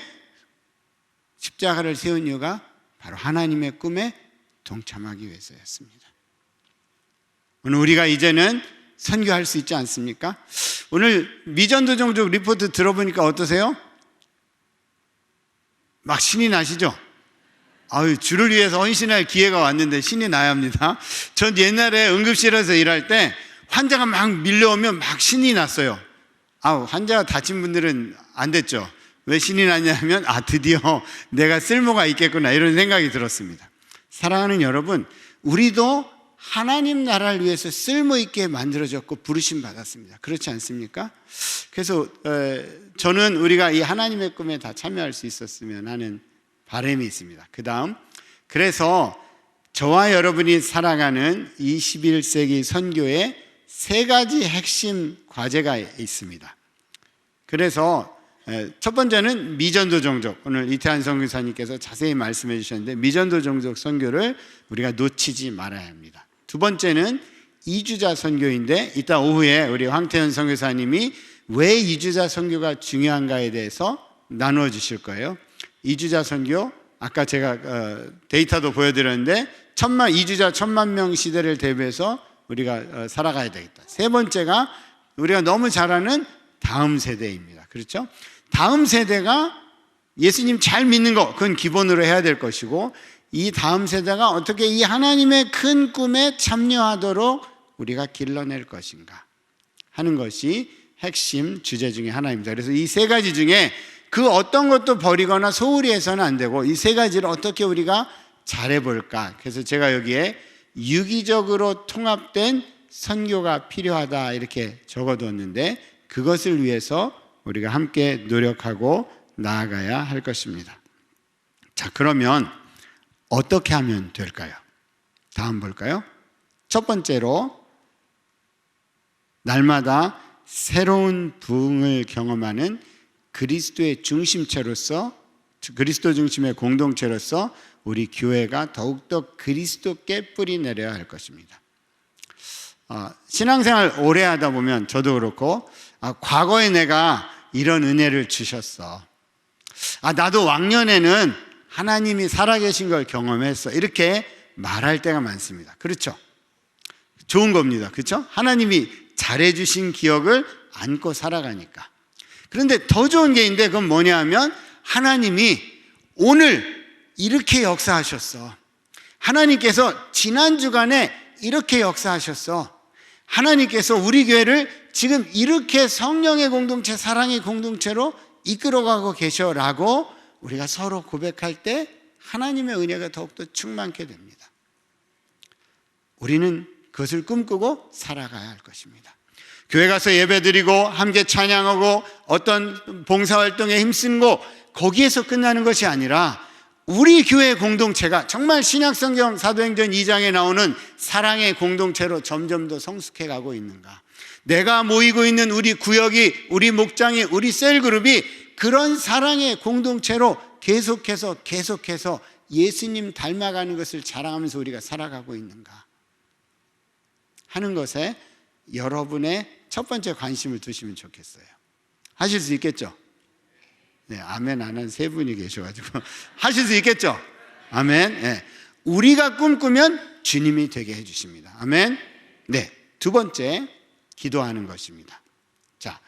십자가를 세운 이유가 바로 하나님의 꿈에 동참하기 위해서였습니다. 오늘 우리가 이제는 선교할 수 있지 않습니까? 오늘 미전도 종족 리포트 들어보니까 어떠세요? 막 신이 나시죠? 주를 위해서 헌신할 기회가 왔는데 신이 나야 합니다. 전 옛날에 응급실에서 일할 때 환자가 막 밀려오면 막 신이 났어요. 환자가 다친 분들은 안 됐죠. 왜 신이 났냐면 드디어 내가 쓸모가 있겠구나 이런 생각이 들었습니다. 사랑하는 여러분, 우리도 하나님 나라를 위해서 쓸모있게 만들어졌고 부르심 받았습니다. 그렇지 않습니까? 그래서 저는 우리가 이 하나님의 꿈에 다 참여할 수 있었으면 하는 바람이 있습니다. 그 다음 그래서 저와 여러분이 살아가는 21세기 선교에 세 가지 핵심 과제가 있습니다. 그래서 첫 번째는 미전도 종족, 오늘 이태한 선교사님께서 자세히 말씀해 주셨는데 미전도 종족 선교를 우리가 놓치지 말아야 합니다. 두 번째는 이주자 선교인데 이따 오후에 우리 황태현 선교사님이 왜 이주자 선교가 중요한가에 대해서 나누어 주실 거예요. 이주자 선교, 아까 제가 데이터도 보여드렸는데 이주자 1000만 시대를 대비해서 우리가 살아가야 되겠다. 세 번째가 우리가 너무 잘 아는 다음 세대입니다. 그렇죠? 다음 세대가 예수님 잘 믿는 거, 그건 기본으로 해야 될 것이고, 이 다음 세대가 어떻게 이 하나님의 큰 꿈에 참여하도록 우리가 길러낼 것인가 하는 것이 핵심 주제 중에 하나입니다. 그래서 이 세 가지 중에 그 어떤 것도 버리거나 소홀히 해서는 안 되고 이 세 가지를 어떻게 우리가 잘해볼까. 그래서 제가 여기에 유기적으로 통합된 선교가 필요하다 이렇게 적어뒀는데, 그것을 위해서 우리가 함께 노력하고 나아가야 할 것입니다. 자, 그러면 어떻게 하면 될까요? 다음 볼까요? 첫 번째로 날마다 새로운 부흥을 경험하는 그리스도의 중심체로서, 그리스도 중심의 공동체로서 우리 교회가 더욱더 그리스도께 뿌리 내려야 할 것입니다. 신앙생활 오래 하다 보면 저도 그렇고, 과거에 내가 이런 은혜를 주셨어, 나도 왕년에는 하나님이 살아계신 걸 경험했어, 이렇게 말할 때가 많습니다. 그렇죠? 좋은 겁니다. 그렇죠? 하나님이 잘해주신 기억을 안고 살아가니까. 그런데 더 좋은 게 있는데 그건 뭐냐 하면 하나님이 오늘 이렇게 역사하셨어, 하나님께서 지난 주간에 이렇게 역사하셨어, 하나님께서 우리 교회를 지금 이렇게 성령의 공동체, 사랑의 공동체로 이끌어가고 계셔라고 우리가 서로 고백할 때 하나님의 은혜가 더욱더 충만케 됩니다. 우리는 그것을 꿈꾸고 살아가야 할 것입니다. 교회 가서 예배드리고 함께 찬양하고 어떤 봉사활동에 힘쓰고 거기에서 끝나는 것이 아니라 우리 교회 공동체가 정말 신약성경 사도행전 2장에 나오는 사랑의 공동체로 점점 더 성숙해 가고 있는가, 내가 모이고 있는 우리 구역이, 우리 목장이, 우리 셀그룹이 그런 사랑의 공동체로 계속해서 예수님 닮아가는 것을 자랑하면서 우리가 살아가고 있는가 하는 것에 여러분의 첫 번째 관심을 두시면 좋겠어요. 하실 수 있겠죠? 네, 아멘 안 한 세 분이 계셔가지고 하실 수 있겠죠? 아멘. 네. 우리가 꿈꾸면 주님이 되게 해주십니다. 아멘. 네, 두 번째 기도하는 것입니다. 자,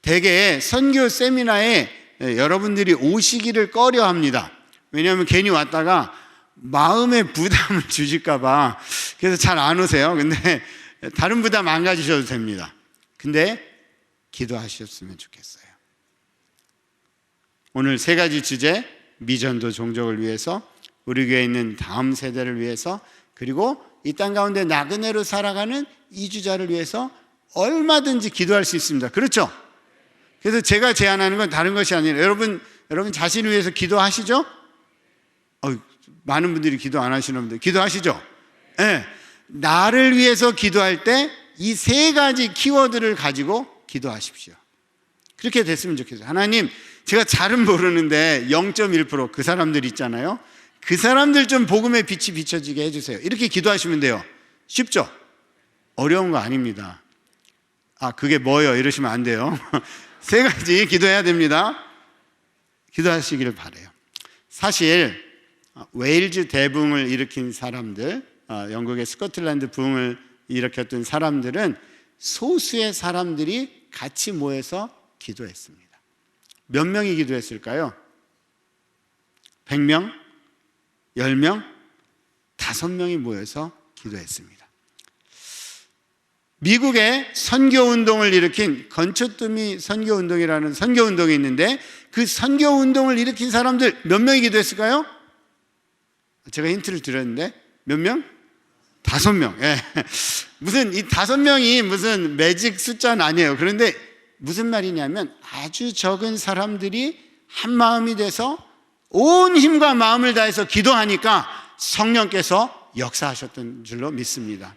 대개 선교 세미나에 여러분들이 오시기를 꺼려합니다. 왜냐하면 괜히 왔다가 마음의 부담을 주실까봐 그래서 잘 안 오세요. 근데 다른 부담 안 가지셔도 됩니다. 근데 기도하셨으면 좋겠어요. 오늘 세 가지 주제, 미전도 종족을 위해서, 우리 교회에 있는 다음 세대를 위해서, 그리고 이 땅 가운데 나그네로 살아가는 이주자를 위해서 얼마든지 기도할 수 있습니다. 그렇죠? 그래서 제가 제안하는 건 다른 것이 아니라 여러분 자신을 위해서 기도하시죠? 많은 분들이 기도 안 하시는 분들 기도하시죠? 네. 나를 위해서 기도할 때 이 세 가지 키워드를 가지고 기도하십시오. 그렇게 됐으면 좋겠어요. 하나님, 제가 잘은 모르는데 0.1% 그 사람들 있잖아요. 그 사람들 좀 복음의 빛이 비춰지게 해주세요. 이렇게 기도하시면 돼요. 쉽죠? 어려운 거 아닙니다. 그게 뭐예요? 이러시면 안 돼요. 세 가지 기도해야 됩니다. 기도하시기를 바라요. 사실 웨일즈 대붕을 일으킨 사람들, 영국의 스코틀랜드 붕을 일으켰던 사람들은 소수의 사람들이 같이 모여서 기도했습니다. 몇 명이 기도했을까요? 100명? 10명? 5명이 모여서 기도했습니다. 미국의 선교운동을 일으킨 건초뚜미 선교운동이라는 선교운동이 있는데 그 선교운동을 일으킨 사람들 몇 명이 기도했을까요? 제가 힌트를 드렸는데 몇 명? 5명. 예. 무슨 이 5명이 무슨 매직 숫자는 아니에요. 그런데 무슨 말이냐면 아주 적은 사람들이 한 마음이 돼서 온 힘과 마음을 다해서 기도하니까 성령께서 역사하셨던 줄로 믿습니다.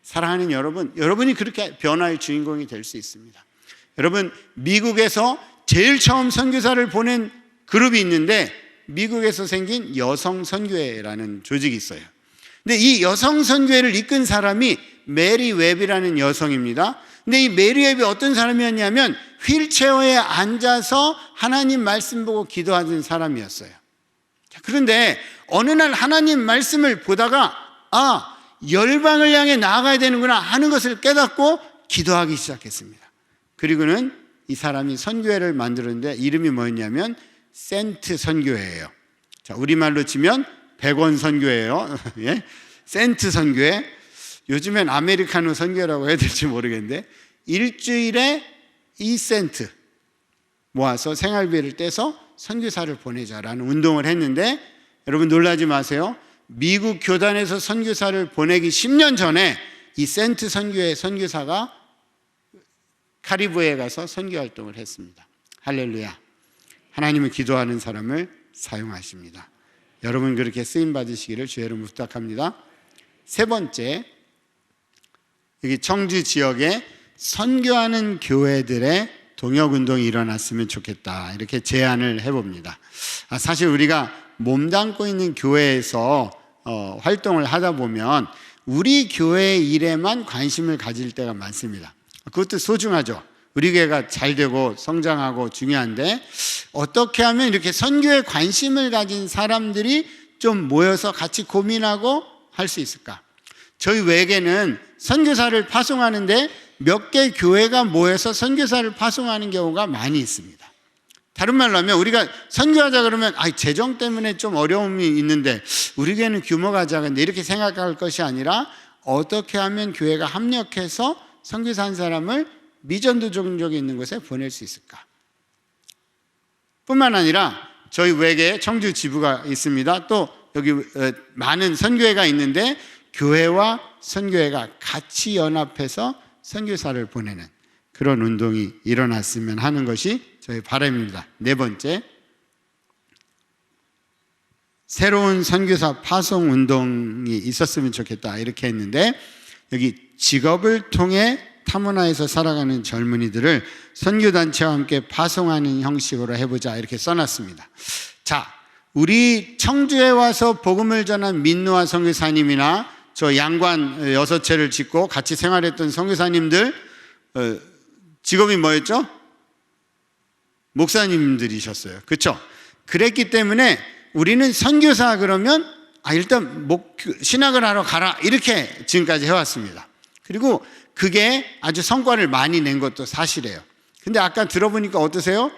사랑하는 여러분, 여러분이 그렇게 변화의 주인공이 될 수 있습니다. 여러분, 미국에서 제일 처음 선교사를 보낸 그룹이 있는데 미국에서 생긴 여성 선교회라는 조직이 있어요. 근데 이 여성 선교회를 이끈 사람이 메리 웹이라는 여성입니다. 근데 이 메리 웹이 어떤 사람이었냐면 휠체어에 앉아서 하나님 말씀 보고 기도하는 사람이었어요. 그런데 어느 날 하나님 말씀을 보다가 열방을 향해 나아가야 되는구나 하는 것을 깨닫고 기도하기 시작했습니다. 그리고는 이 사람이 선교회를 만들었는데 이름이 뭐였냐면 센트 선교회예요. 자, 우리말로 치면 100원 선교회예요. 예? 센트 선교회. 요즘엔 아메리카노 선교라고 해야 될지 모르겠는데 일주일에 2센트 모아서 생활비를 떼서 선교사를 보내자라는 운동을 했는데, 여러분 놀라지 마세요. 미국 교단에서 선교사를 보내기 10년 전에 이 센트 선교회 선교사가 카리브해에 가서 선교 활동을 했습니다. 할렐루야. 하나님은 기도하는 사람을 사용하십니다. 여러분 그렇게 쓰임 받으시기를 주의 이름으로 부탁합니다. 세 번째, 여기 청주 지역에 선교하는 교회들의 동역운동이 일어났으면 좋겠다, 이렇게 제안을 해봅니다. 사실 우리가 몸담고 있는 교회에서 활동을 하다 보면 우리 교회 일에만 관심을 가질 때가 많습니다. 그것도 소중하죠. 우리 교회가 잘 되고 성장하고 중요한데, 어떻게 하면 이렇게 선교에 관심을 가진 사람들이 좀 모여서 같이 고민하고 할 수 있을까? 저희 외계는 선교사를 파송하는데 몇 개 교회가 모여서 선교사를 파송하는 경우가 많이 있습니다. 다른 말로 하면 우리가 선교하자 그러면 재정 때문에 좀 어려움이 있는데 우리 교회는 규모가 작은데 이렇게 생각할 것이 아니라 어떻게 하면 교회가 합력해서 선교사 한 사람을 미전도 종족이 있는 곳에 보낼 수 있을까? 뿐만 아니라 저희 외계에 청주 지부가 있습니다. 또 여기 많은 선교회가 있는데 교회와 선교회가 같이 연합해서 선교사를 보내는 그런 운동이 일어났으면 하는 것이 저희 바람입니다. 네 번째, 새로운 선교사 파송 운동이 있었으면 좋겠다, 이렇게 했는데, 여기 직업을 통해 타문화에서 살아가는 젊은이들을 선교단체와 함께 파송하는 형식으로 해보자, 이렇게 써놨습니다. 자, 우리 청주에 와서 복음을 전한 민노아 선교사님이나 저 양관 6채를 짓고 같이 생활했던 선교사님들 직업이 뭐였죠? 목사님들이셨어요. 그렇죠? 그랬기 때문에 우리는 선교사 그러면 일단 신학을 하러 가라, 이렇게 지금까지 해왔습니다. 그리고 그게 아주 성과를 많이 낸 것도 사실이에요. 근데 아까 들어보니까 어떠세요?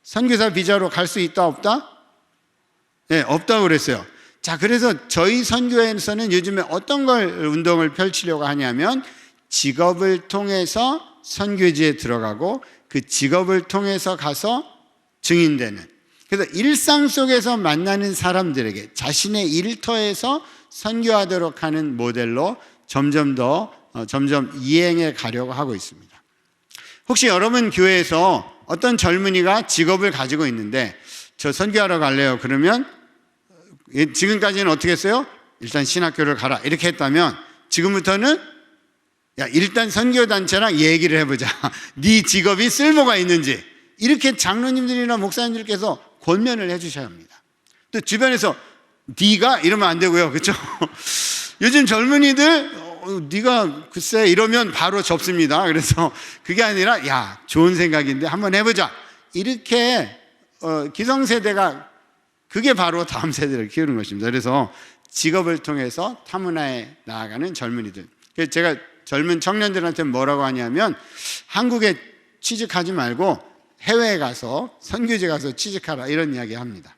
선교사 비자로 갈 수 있다 없다? 네, 없다고 그랬어요. 자, 그래서 저희 선교회에서는 요즘에 어떤 걸 운동을 펼치려고 하냐면 직업을 통해서 선교지에 들어가고 그 직업을 통해서 가서 증인되는, 그래서 일상 속에서 만나는 사람들에게 자신의 일터에서 선교하도록 하는 모델로 점점 이행해 가려고 하고 있습니다. 혹시 여러분 교회에서 어떤 젊은이가 직업을 가지고 있는데 저 선교하러 갈래요? 그러면 지금까지는 어떻게 했어요? 일단 신학교를 가라, 이렇게 했다면 지금부터는 일단 선교단체랑 얘기를 해보자. 네 직업이 쓸모가 있는지, 이렇게 장로님들이나 목사님들께서 권면을 해주셔야 합니다. 또 주변에서 네가 이러면 안 되고요. 그렇죠? 요즘 젊은이들 네가 글쎄 이러면 바로 접습니다. 그래서 그게 아니라 좋은 생각인데 한번 해보자, 이렇게 기성세대가, 그게 바로 다음 세대를 키우는 것입니다. 그래서 직업을 통해서 타문화에 나아가는 젊은이들, 그래서 제가 젊은 청년들한테 뭐라고 하냐면 한국에 취직하지 말고 해외에 가서 선교지 가서 취직하라, 이런 이야기 합니다.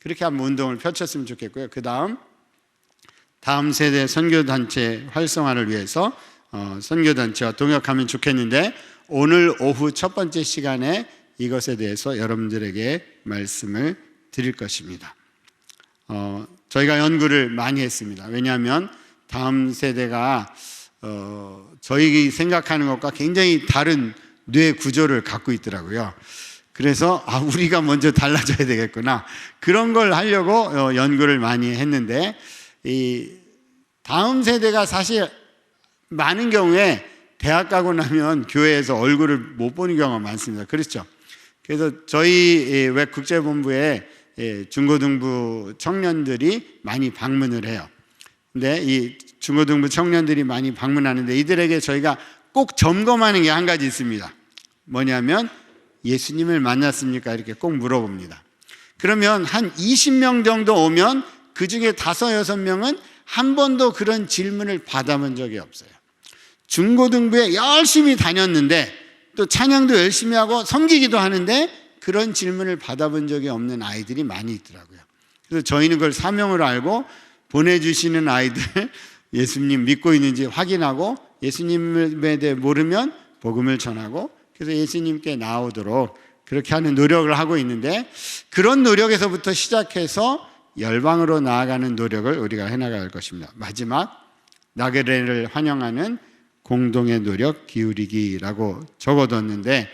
그렇게 한번 운동을 펼쳤으면 좋겠고요. 그 다음 세대 선교단체 활성화를 위해서 선교단체와 동역하면 좋겠는데, 오늘 오후 첫 번째 시간에 이것에 대해서 여러분들에게 말씀을 드릴 것입니다. 저희가 연구를 많이 했습니다. 왜냐하면 다음 세대가 저희 생각하는 것과 굉장히 다른 뇌 구조를 갖고 있더라고요. 그래서 우리가 먼저 달라져야 되겠구나, 그런 걸 하려고 연구를 많이 했는데, 이 다음 세대가 사실 많은 경우에 대학 가고 나면 교회에서 얼굴을 못 보는 경우가 많습니다. 그렇죠? 그래서 저희 웹 국제본부에 중고등부 청년들이 많이 방문을 해요. 근데 이 중고등부 청년들이 많이 방문하는데 이들에게 저희가 꼭 점검하는 게 한 가지 있습니다. 뭐냐면 예수님을 만났습니까? 이렇게 꼭 물어봅니다. 그러면 한 20명 정도 오면 그 중에 5, 6명은 한 번도 그런 질문을 받아본 적이 없어요. 중고등부에 열심히 다녔는데 또 찬양도 열심히 하고 섬기기도 하는데 그런 질문을 받아본 적이 없는 아이들이 많이 있더라고요. 그래서 저희는 그걸 사명으로 알고 보내주시는 아이들 예수님 믿고 있는지 확인하고 예수님에 대해 모르면 복음을 전하고 그래서 예수님께 나오도록 그렇게 하는 노력을 하고 있는데 그런 노력에서부터 시작해서 열방으로 나아가는 노력을 우리가 해나갈 것입니다. 마지막 나그네를 환영하는 공동의 노력 기울이기라고 적어뒀는데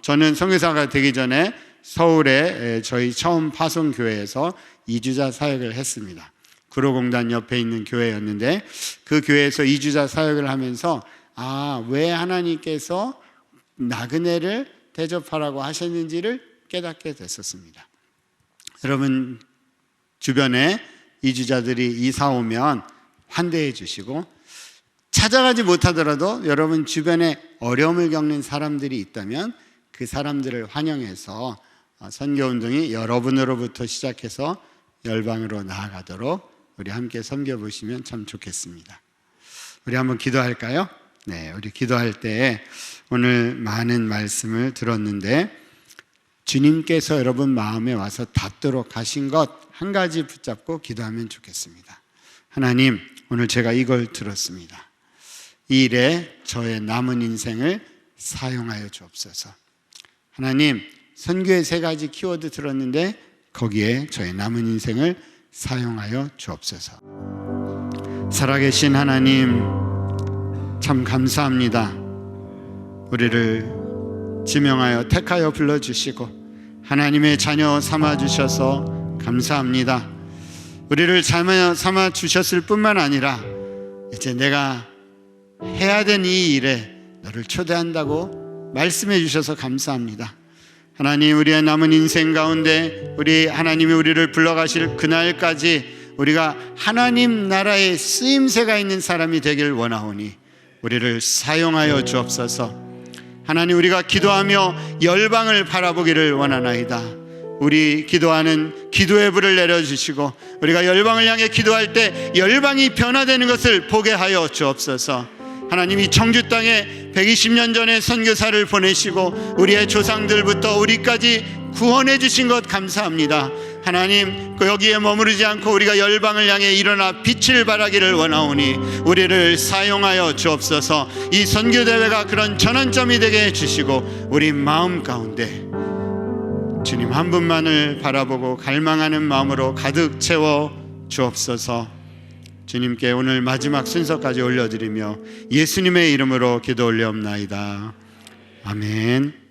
저는 선교사가 되기 전에 서울에 저희 처음 파송교회에서 이주자 사역을 했습니다. 구로공단 옆에 있는 교회였는데 그 교회에서 이주자 사역을 하면서 왜 하나님께서 나그네를 대접하라고 하셨는지를 깨닫게 됐었습니다. 여러분 주변에 이주자들이 이사 오면 환대해 주시고 찾아가지 못하더라도 여러분 주변에 어려움을 겪는 사람들이 있다면 그 사람들을 환영해서 선교운동이 여러분으로부터 시작해서 열방으로 나아가도록 우리 함께 섬겨보시면 참 좋겠습니다. 우리 한번 기도할까요? 네, 우리 기도할 때 오늘 많은 말씀을 들었는데 주님께서 여러분 마음에 와서 닿도록 하신 것 한 가지 붙잡고 기도하면 좋겠습니다. 하나님, 오늘 제가 이걸 들었습니다. 이 일에 저의 남은 인생을 사용하여 주옵소서. 하나님, 선교의 3가지 키워드 들었는데 거기에 저의 남은 인생을 사용하여 주옵소서. 살아계신 하나님, 참 감사합니다. 우리를 지명하여 택하여 불러주시고 하나님의 자녀 삼아주셔서 감사합니다. 우리를 자녀 삼아주셨을 뿐만 아니라 이제 내가 해야 된 이 일에 너를 초대한다고 말씀해 주셔서 감사합니다. 하나님, 우리의 남은 인생 가운데 우리 하나님이 우리를 불러가실 그날까지 우리가 하나님 나라의 쓰임새가 있는 사람이 되길 원하오니 우리를 사용하여 주옵소서. 하나님, 우리가 기도하며 열방을 바라보기를 원하나이다. 우리 기도하는 기도의 불을 내려주시고 우리가 열방을 향해 기도할 때 열방이 변화되는 것을 보게 하여 주옵소서. 하나님이 청주 땅에 120년 전에 선교사를 보내시고 우리의 조상들부터 우리까지 구원해 주신 것 감사합니다. 하나님, 여기에 머무르지 않고 우리가 열방을 향해 일어나 빛을 발하기를 원하오니 우리를 사용하여 주옵소서. 이 선교대회가 그런 전환점이 되게 해주시고 우리 마음 가운데 주님 한 분만을 바라보고 갈망하는 마음으로 가득 채워 주옵소서. 주님께 오늘 마지막 순서까지 올려드리며 예수님의 이름으로 기도 올려옵나이다. 아멘.